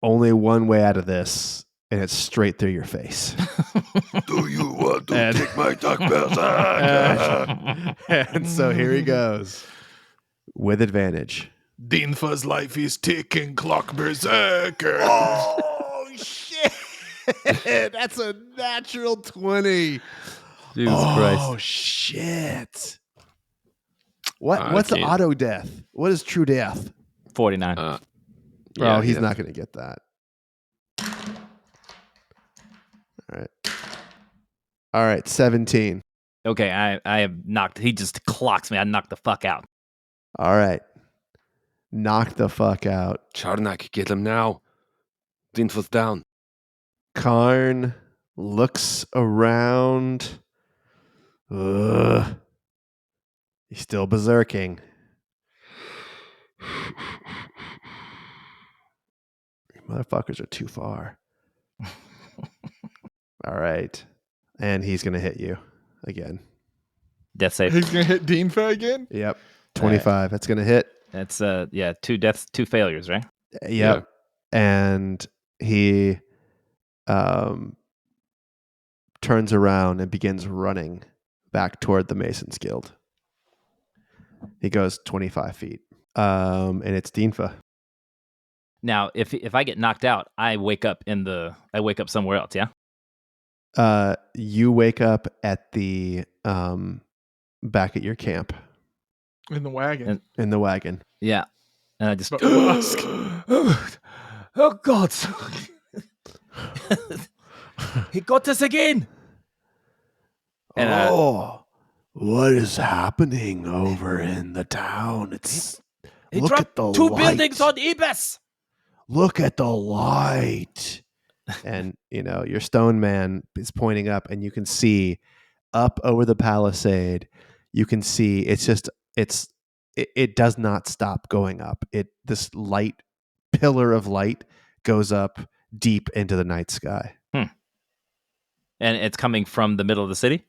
Only one way out of this, and it's straight through your face. Do you want to And- take my duck berserk? And so here he goes with advantage. Deanfa's life is ticking, clock berserker. Oh, shit. That's a natural 20. Jesus Oh, Christ. shit. What's I the can't- auto death? What is true death? 49. Oh, he's not going to get that. All right, 17. Okay, I have knocked. He just clocks me. I knocked the fuck out. All right. Knock the fuck out. Charnak, get him now. Dinfo's down. Karn looks around. Ugh. He's still berserking. You motherfuckers are too far. All right. And he's going to hit you again. Death save. He's gonna hit Deanfa again. Yep. 25. That's going to hit. That's 2 deaths, 2 failures, right? Yep. Yeah. And he turns around and begins running back toward the Masons Guild. He goes 25 feet. And it's Deanfa. Now, if I get knocked out, I wake up somewhere else, yeah? You wake up at the back at your camp In the wagon. in the wagon. Yeah. And I just But Busk. oh God. He got us again. And what is happening over in the town? he look dropped at the 2 light. buildings on Ibis. Look at the light. And your stone man is pointing up, and you can see up over the palisade. You can see it does not stop going up. This pillar of light goes up deep into the night sky. And it's coming from the middle of the city?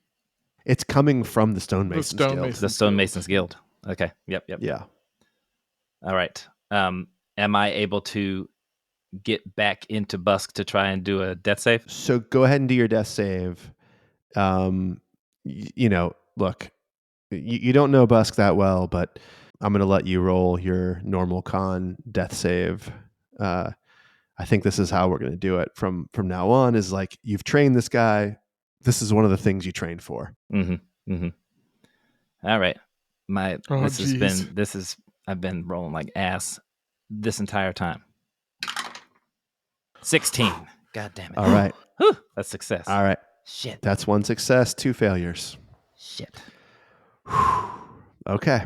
It's coming from the Stonemasons Guild. The Stonemasons Guild. Okay. Yep. Yeah. All right. Am I able to get back into Busk to try and do a death save? So go ahead and do your death save. Look, you don't know Busk that well, but I'm going to let you roll your normal con death save. I think this is how we're going to do it from now on. Is like, you've trained this guy. This is one of the things you trained for. Mm-hmm. All right. I've been rolling like ass this entire time. 16. God damn it. All right. Whew, that's success. All right. Shit. That's 1 success, 2 failures. Shit. Okay.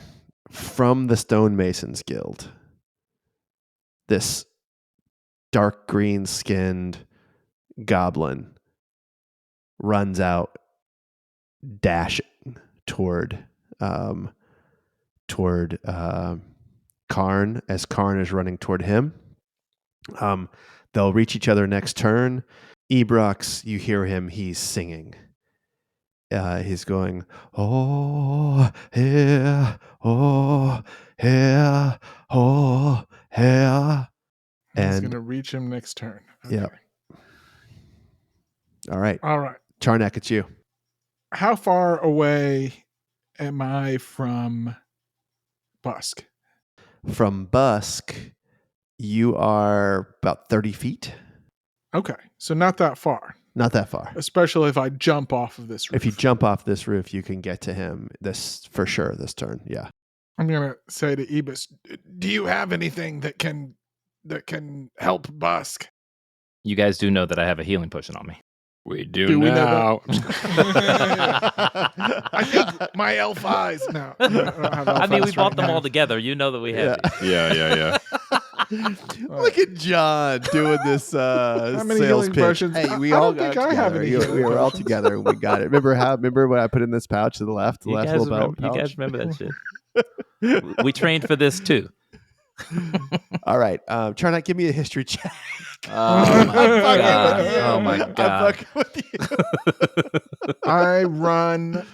From the Stonemasons Guild, this dark green skinned goblin runs out, dashing toward Karn, as Karn is running toward him. They'll reach each other next turn. Ebrox, you hear him, he's singing. He's going, oh, here, oh, here, oh, here. He's going to reach him next turn. Okay. Yeah. All right. Charnak, it's you. How far away am I from Busk? From Busk, you are about 30 feet. Okay. So not that far. Not that far. Especially if I jump off of this roof. If you jump off this roof, you can get to him for sure this turn. Yeah. I'm going to say to Ibis, do you have anything that can help Busk? You guys do know that I have a healing potion on me. We do now. I think my elf eyes. No. I mean, we bought them all together. You know that we have these. Yeah. Look at John doing this How many sales healing pitch. potions? Hey, we I all don't got think I have together. any We healing were all potions. together and we got it. Remember what I put in this pouch to the left? The You left guys little belt pouch? you guys remember that shit? We trained for this too. All right. Charnak, give me a history check. Oh my god! with you. Oh my I'm god! fucking with you.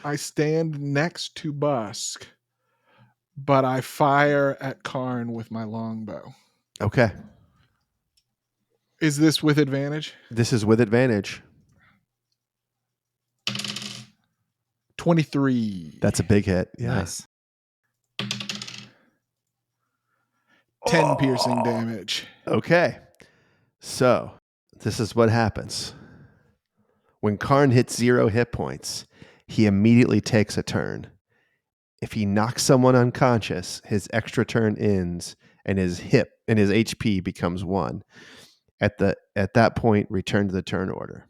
I stand next to Busk, but I fire at Karn with my longbow. Okay. Is this with advantage? This is with advantage. 23. That's a big hit. Yeah. Nice. 10 piercing damage. Okay. So, this is what happens. When Karn hits 0 hit points, he immediately takes a turn. If he knocks someone unconscious, his extra turn ends and his HP becomes 1. At that point, return to the turn order.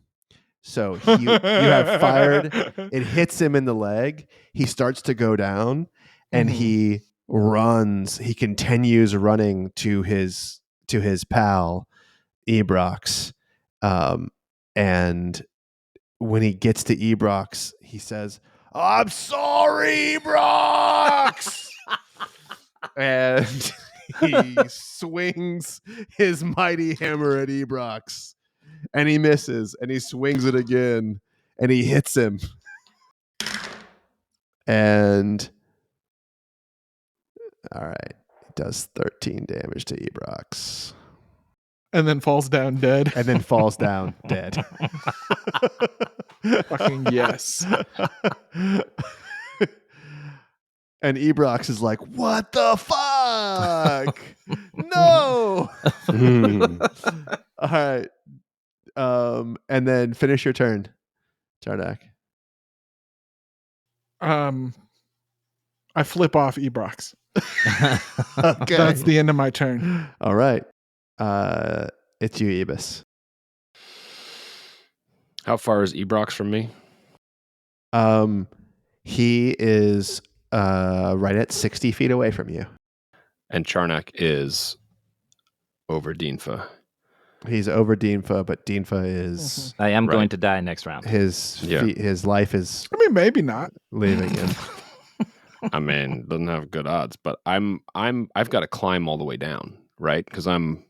So you have fired. It hits him in the leg. He starts to go down, and he runs. He continues running to his pal Ebrox, and when he gets to Ebrox, he says, "I'm sorry, Ebrox," and he swings his mighty hammer at Ebrox, and he misses, and he swings it again, and he hits him, and all right, he does 13 damage to Ebrox. And then falls down dead. And then falls down dead. Fucking yes. And Ebrox is like, what the fuck? No. All right. And then finish your turn. Jardak. I flip off Ebrox. Okay. That's the end of my turn. All right. It's you, Ebus. How far is Ebrox from me? He is right at 60 feet away from you. And Charnak is over Dinfa. He's over Dinfa, but Dinfa is I am Right. going to die next round. his Yeah. his life is I mean, maybe not. leaving him. I mean, doesn't have good odds, but I've got to climb all the way down, right? Because I'm,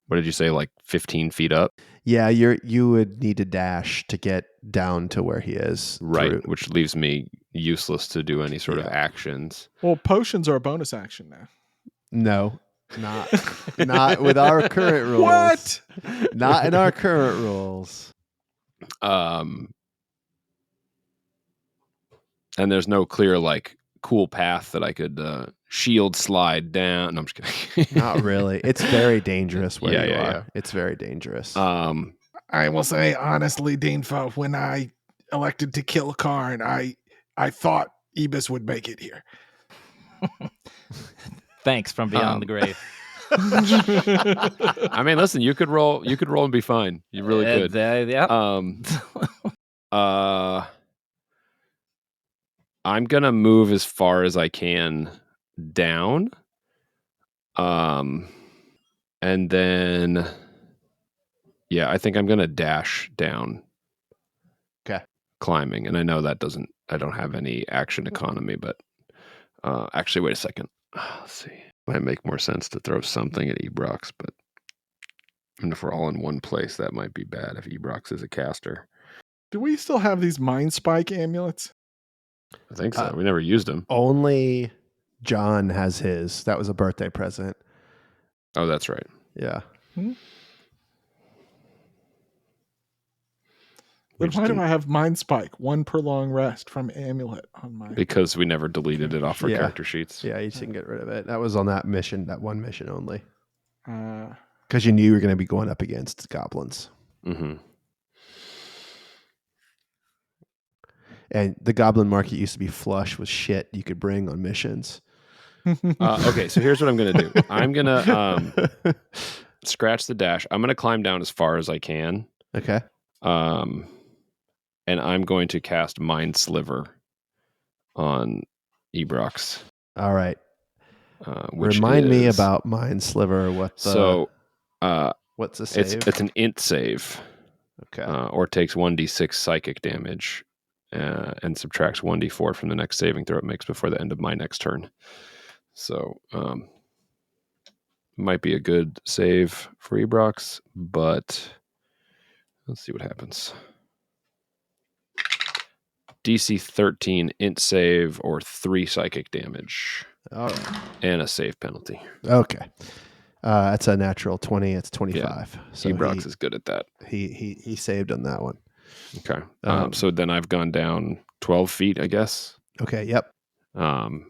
what did you say, like 15 feet up? Yeah, you would need to dash to get down to where he is. Right, through- which leaves me useless to do any sort of Yeah. actions. Well, potions are a bonus action now. No, not with our current rules. What? Not in our current rules. And there's no clear, like, cool path that I could shield slide down. No, I'm just kidding. Not really. It's very dangerous where Yeah, you yeah, are. yeah. It's very dangerous. I will say honestly, Dinfa, when I elected to kill Karn, I thought Ebus would make it here. Thanks from beyond the grave. I mean, listen, you could roll and be fine. You really could. Yeah. I'm gonna move as far as I can down. And then yeah, I think I'm gonna dash down. Okay. Climbing. And I know that I don't have any action economy, but actually wait a second. Let's see. Might make more sense to throw something at Ebrox, but and if we're all in one place, that might be bad if Ebrox is a caster. Do we still have these mind spike amulets? I think so. We never used them. Only John has his. That was a birthday present. Oh, that's right. Yeah. Then why do I have mind spike? 1 per long rest from amulet on my. Because we never deleted it off our Yeah. character sheets. Yeah, you can get rid of it. That was on that mission, that one mission only. Uh, Because you knew you were going to be going up against goblins. Mm-hmm. And the goblin market used to be flush with shit you could bring on missions. Okay, so here's what I'm going to do. I'm going to scratch the dash. I'm going to climb down as far as I can. Okay. And I'm going to cast Mind Sliver on Ebrox. All right. Which Remind me is- about Mind Sliver. What's the save? it's an int save. Okay. Or takes 1d6 psychic damage and subtracts 1d4 from the next saving throw it makes before the end of my next turn. So might be a good save for Ebrox, but let's see what happens. DC 13 int save or 3 psychic damage. All right. And a save penalty. Okay. That's a natural 20. It's 25. So Ebrox is good at that. he saved on that one. Okay. So then I've gone down 12 feet, I guess. Okay. Yep. And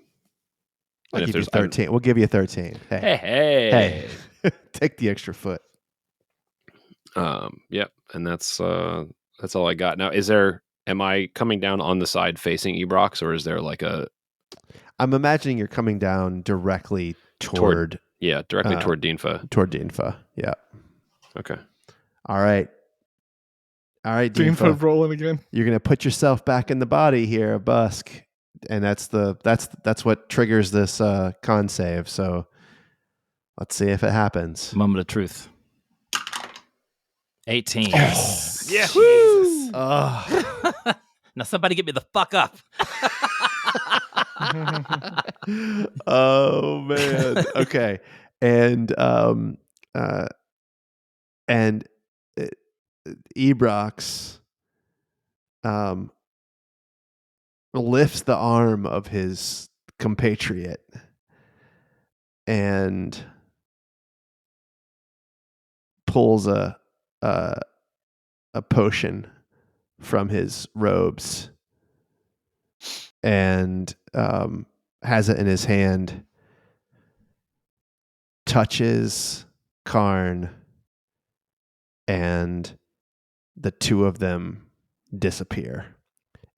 I'll if give you there's 13. We'll give you 13. Hey. Take the extra foot. Yep. And that's all I got. Now, am I coming down on the side facing Ebrox, or is there like I'm imagining you're coming down directly toward toward Dinfa? Toward Dinfa. Yeah. Okay. All right. Dinfa Dinfa. rolling again. You're gonna put yourself back in the body here, Busk, and that's what triggers this con save. So let's see if it happens. Moment of truth. 18. Yes. Yeah. Woo! Now somebody get me the fuck up. Oh man. Okay. And Ebrox lifts the arm of his compatriot and pulls a potion from his robes and has it in his hand, touches Karn, and the two of them disappear.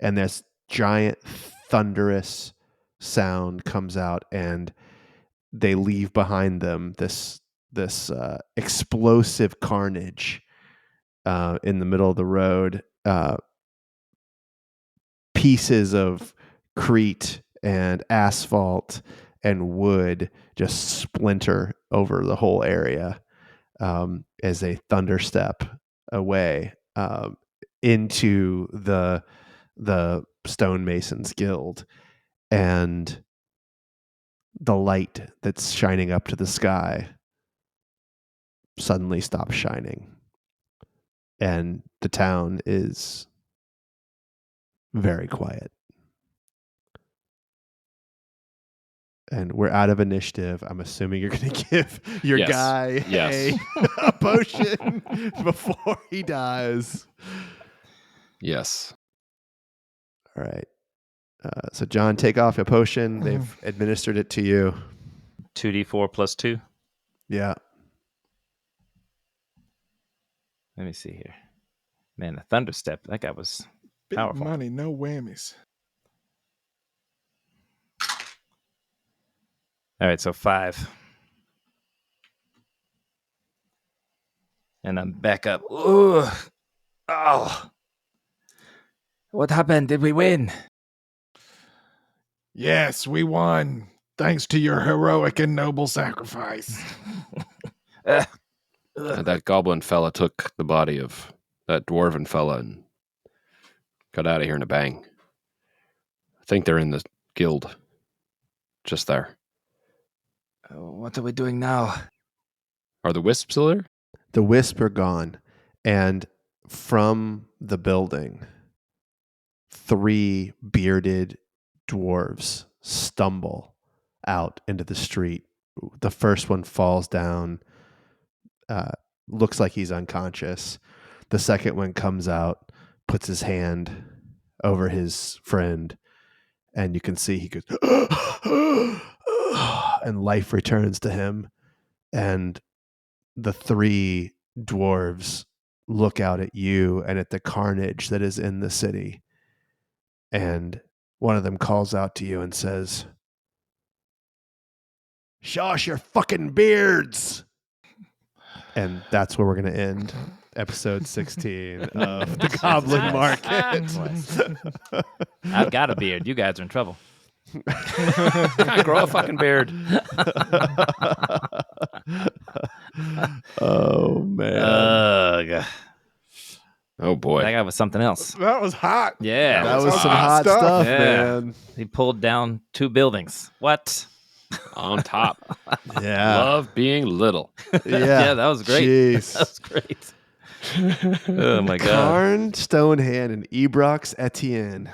And this giant thunderous sound comes out, and they leave behind them this explosive carnage in the middle of the road. Pieces of crete and asphalt and wood just splinter over the whole area as they thunderstep away into the stonemasons guild, and the light that's shining up to the sky suddenly stops shining, and the town is very quiet. And we're out of initiative. I'm assuming you're going to give your Yes. guy Yes. a potion before he dies. Yes. All right. So, John, take off a potion. They've administered it to you. 2d4 plus 2. Yeah. Let me see here. Man, the thunderstep. That guy was Big powerful. money, no whammies. All right, so 5. And I'm back up. Ooh. Oh. What happened? Did we win? Yes, we won. Thanks to your heroic and noble sacrifice. And that goblin fella took the body of that dwarven fella and got out of here in a bang. I think they're in the guild. Just there. What are we doing now? Are the wisps still there? The wisp are gone. And from the building, 3 bearded dwarves stumble out into the street. The first one falls down, looks like he's unconscious. The second one comes out, puts his hand over his friend, and you can see he goes, and life returns to him. And the 3 dwarves look out at you and at the carnage that is in the city. And one of them calls out to you and says, "Show us your fucking beards." And that's where we're going to end episode 16 of the Goblin Nice. Market. I've got a beard. You guys are in trouble. Grow a fucking beard. Oh, man. Ugh. Oh boy. That guy was something else. That was hot. Yeah. That was some hot stuff, Yeah. man. He pulled down 2 buildings. What? On top. Yeah. Love being little. Yeah. That was great. Jeez. That was great. Oh my god. Karn, Stonehand, and Ebrox Etienne.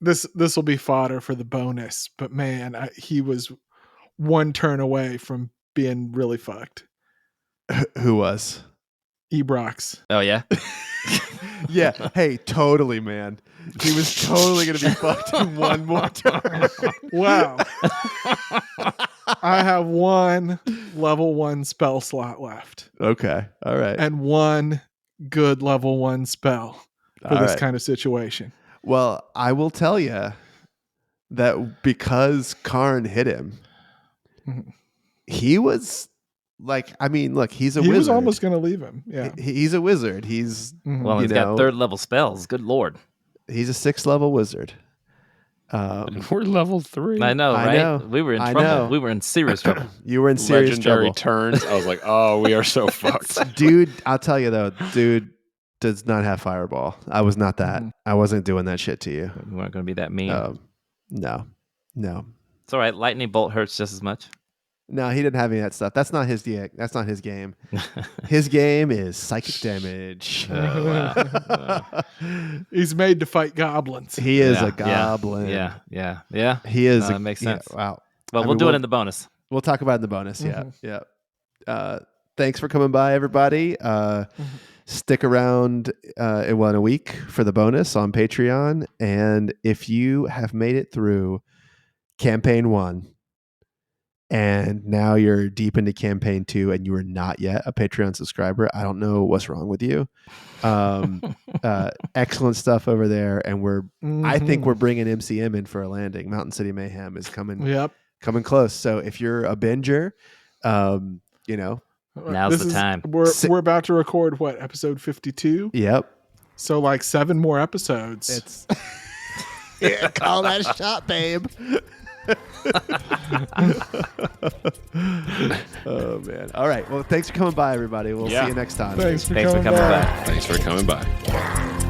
This will be fodder for the bonus, but man, he was one turn away from being really fucked. Who was? Ebrox. Oh yeah. Yeah. Hey, totally, man. He was totally going to be fucked in one more turn. Wow. I have 1 level 1 spell slot left Okay. All right. and 1 good level 1 spell for All this right. kind of situation. Well, I will tell you that because Karn hit him, Mhm. he was like, I mean, look, he's a He wizard. was almost going to leave him. Yeah. He's a wizard. He's Mhm. Well, You he's know. got 3rd level spells. Good lord. he's a 6th level wizard. And we're level 3. I know, I right? know. We were in I trouble. know. We were in serious trouble. You were in serious Legendary trouble. turns. I was like, oh, we are so fucked. Dude, I'll tell you though, dude does not have fireball. I was not that. Mhm. I wasn't doing that shit to you. We weren't going to be that mean. No. It's all right. Lightning bolt hurts just as much. No, he didn't have any of that stuff. That's not his That's not his game. His game is psychic damage. He's made to fight goblins. He is Yeah, a goblin. Yeah. He is. No, that makes sense. Wow. Well, I we'll mean, do we'll- it in the bonus. We'll talk about it in the bonus. Mhm. Yeah. Thanks for coming by, everybody. Stick around in a week for the bonus on Patreon. And if you have made it through campaign 1, and now you're deep into campaign 2 and you are not yet a Patreon subscriber, I don't know what's wrong with you. Excellent stuff over there, and I think we're bringing MCM in for a landing. Mountain City Mayhem is coming close. So if you're a binger, Now's the time. We're about to record episode 52. Yep. So like 7 more episodes. It's call that shot, babe. Oh man. All right. Well, thanks for coming by, everybody. We'll see you next time. Thanks for coming by. by. Thanks for coming by.